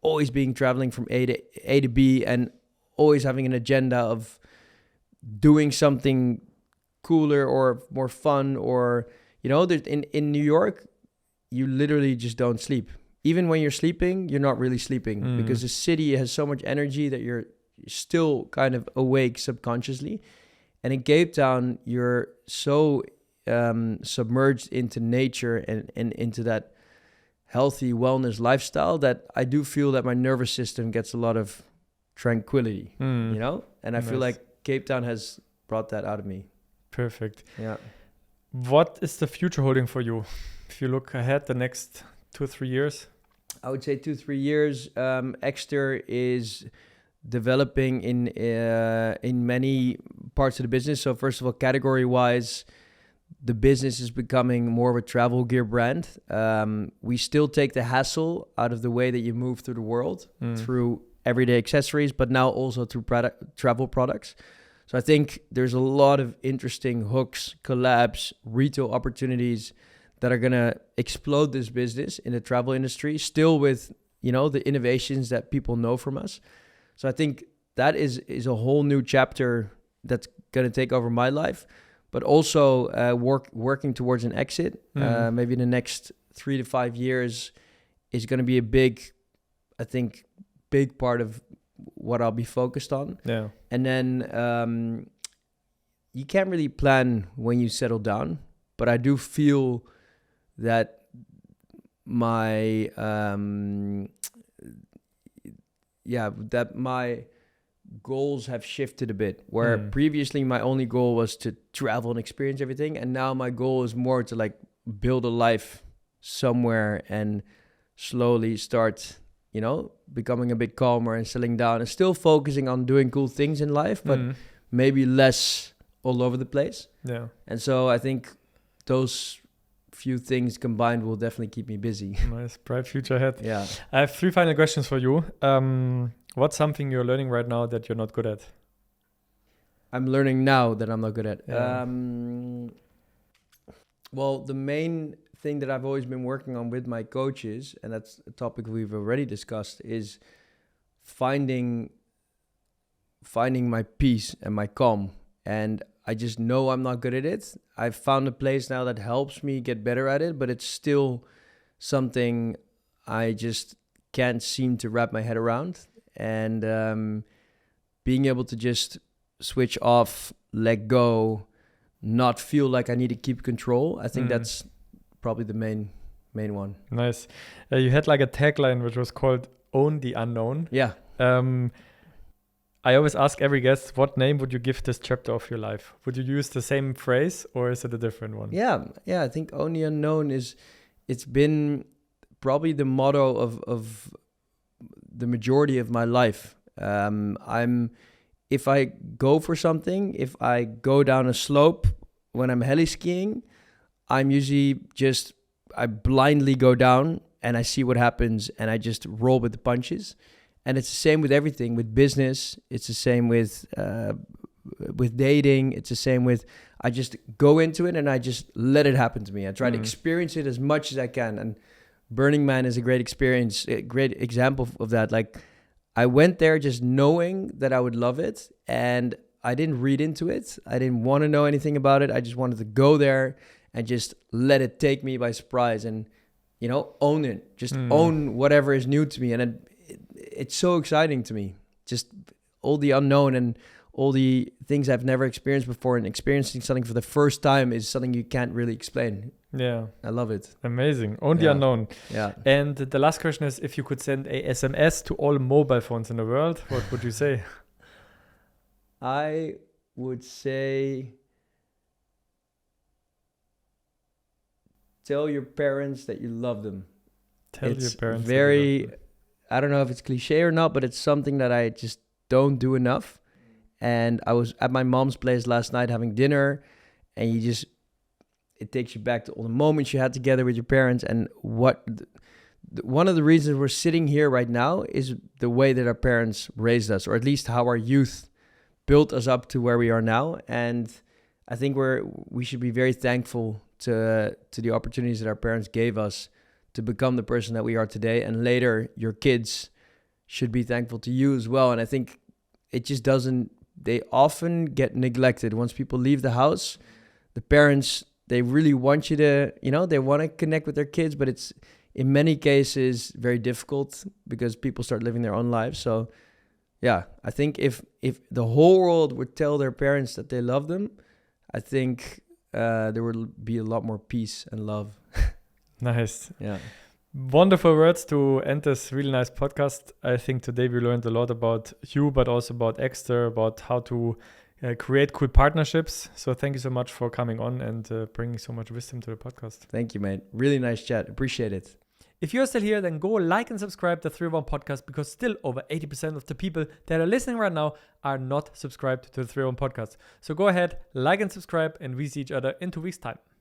always traveling from A to B, and always having an agenda of doing something cooler or more fun, or in New York, you literally just don't sleep. Even when you're sleeping, you're not really sleeping, because the city has so much energy that you're still kind of awake subconsciously. And in Cape Town, you're so submerged into nature and into that healthy wellness lifestyle that I do feel that my nervous system gets a lot of tranquility, And I feel like Cape Town has brought that out of me. Perfect. Yeah. What is the future holding for you? If you look ahead the next 2-3 years? I would say 2-3 years. Ekster is developing in many parts of the business. So first of all, category-wise, the business is becoming more of a travel gear brand. We still take the hassle out of the way that you move through the world through everyday accessories, but now also through travel products. So I think there's a lot of interesting hooks, collabs, retail opportunities that are going to explode this business in the travel industry, still with, the innovations that people know from us. So I think that is a whole new chapter that's going to take over my life, but also working towards an exit, maybe in the next 3 to 5 years is going to be a big part of what I'll be focused on. Yeah. And then you can't really plan when you settle down, but I do feel that my goals have shifted a bit, where previously my only goal was to travel and experience everything, and now my goal is more to like build a life somewhere and slowly start becoming a bit calmer and settling down and still focusing on doing cool things in life, but maybe less all over the place. Yeah. And so I think those few things combined will definitely keep me busy. Nice, bright future ahead. Yeah. I have 3 final questions for you. What's something you're learning right now that you're not good at? I'm learning now that I'm not good at. Yeah. Well, the main thing that I've always been working on with my coaches, and that's a topic we've already discussed, is finding my peace and my calm. And I just know I'm not good at it. I've found a place now that helps me get better at it, but it's still something I just can't seem to wrap my head around. And being able to just switch off, let go, not feel like I need to keep control, I think that's probably the main one. Nice. You had like a tagline which was called "Own the Unknown." Yeah. I always ask every guest, what name would you give this chapter of your life? Would you use the same phrase or is it a different one? Yeah. I think "Own the Unknown" it's been probably the motto of the majority of my life. If I go for something, if I go down a slope when I'm heli skiing, I'm usually I blindly go down and I see what happens and I just roll with the punches. And it's the same with everything, with business. It's the same with dating. It's the same with, I just go into it and I just let it happen to me. I try to experience it as much as I can. And Burning Man is a great experience, a great example of that. Like, I went there just knowing that I would love it, and I didn't read into it. I didn't want to know anything about it. I just wanted to go there and just let it take me by surprise and, own it. Just own whatever is new to me. And it's so exciting to me. Just all the unknown and all the things I've never experienced before, and experiencing something for the first time is something you can't really explain. Yeah. I love it. Amazing. Own the unknown. Yeah. And the last question is, if you could send a SMS to all mobile phones in the world, what would you say? I would say, tell your parents that you love them. Tell your parents. I don't know if it's cliche or not, but it's something that I just don't do enough. And I was at my mom's place last night having dinner, and it takes you back to all the moments you had together with your parents. And one of the reasons we're sitting here right now is the way that our parents raised us, or at least how our youth built us up to where we are now. And I think we should be very thankful to the opportunities that our parents gave us to become the person that we are today. And later, your kids should be thankful to you as well. And I think it just they often get neglected. Once people leave the house, the parents, they really want you to, they want to connect with their kids, but it's in many cases very difficult because people start living their own lives. So yeah, I think if the whole world would tell their parents that they love them, I think there would be a lot more peace and love. Nice. Yeah. Wonderful words to end this really nice podcast. I think today we learned a lot about you, but also about Ekster, about how to create cool partnerships. So thank you so much for coming on and bringing so much wisdom to the podcast. Thank you, mate. Really nice chat. Appreciate it. If you're still here, then go like and subscribe to the 301 podcast, because still over 80% of the people that are listening right now are not subscribed to the 301 podcast. So go ahead, like and subscribe, and we see each other in 2 weeks' time.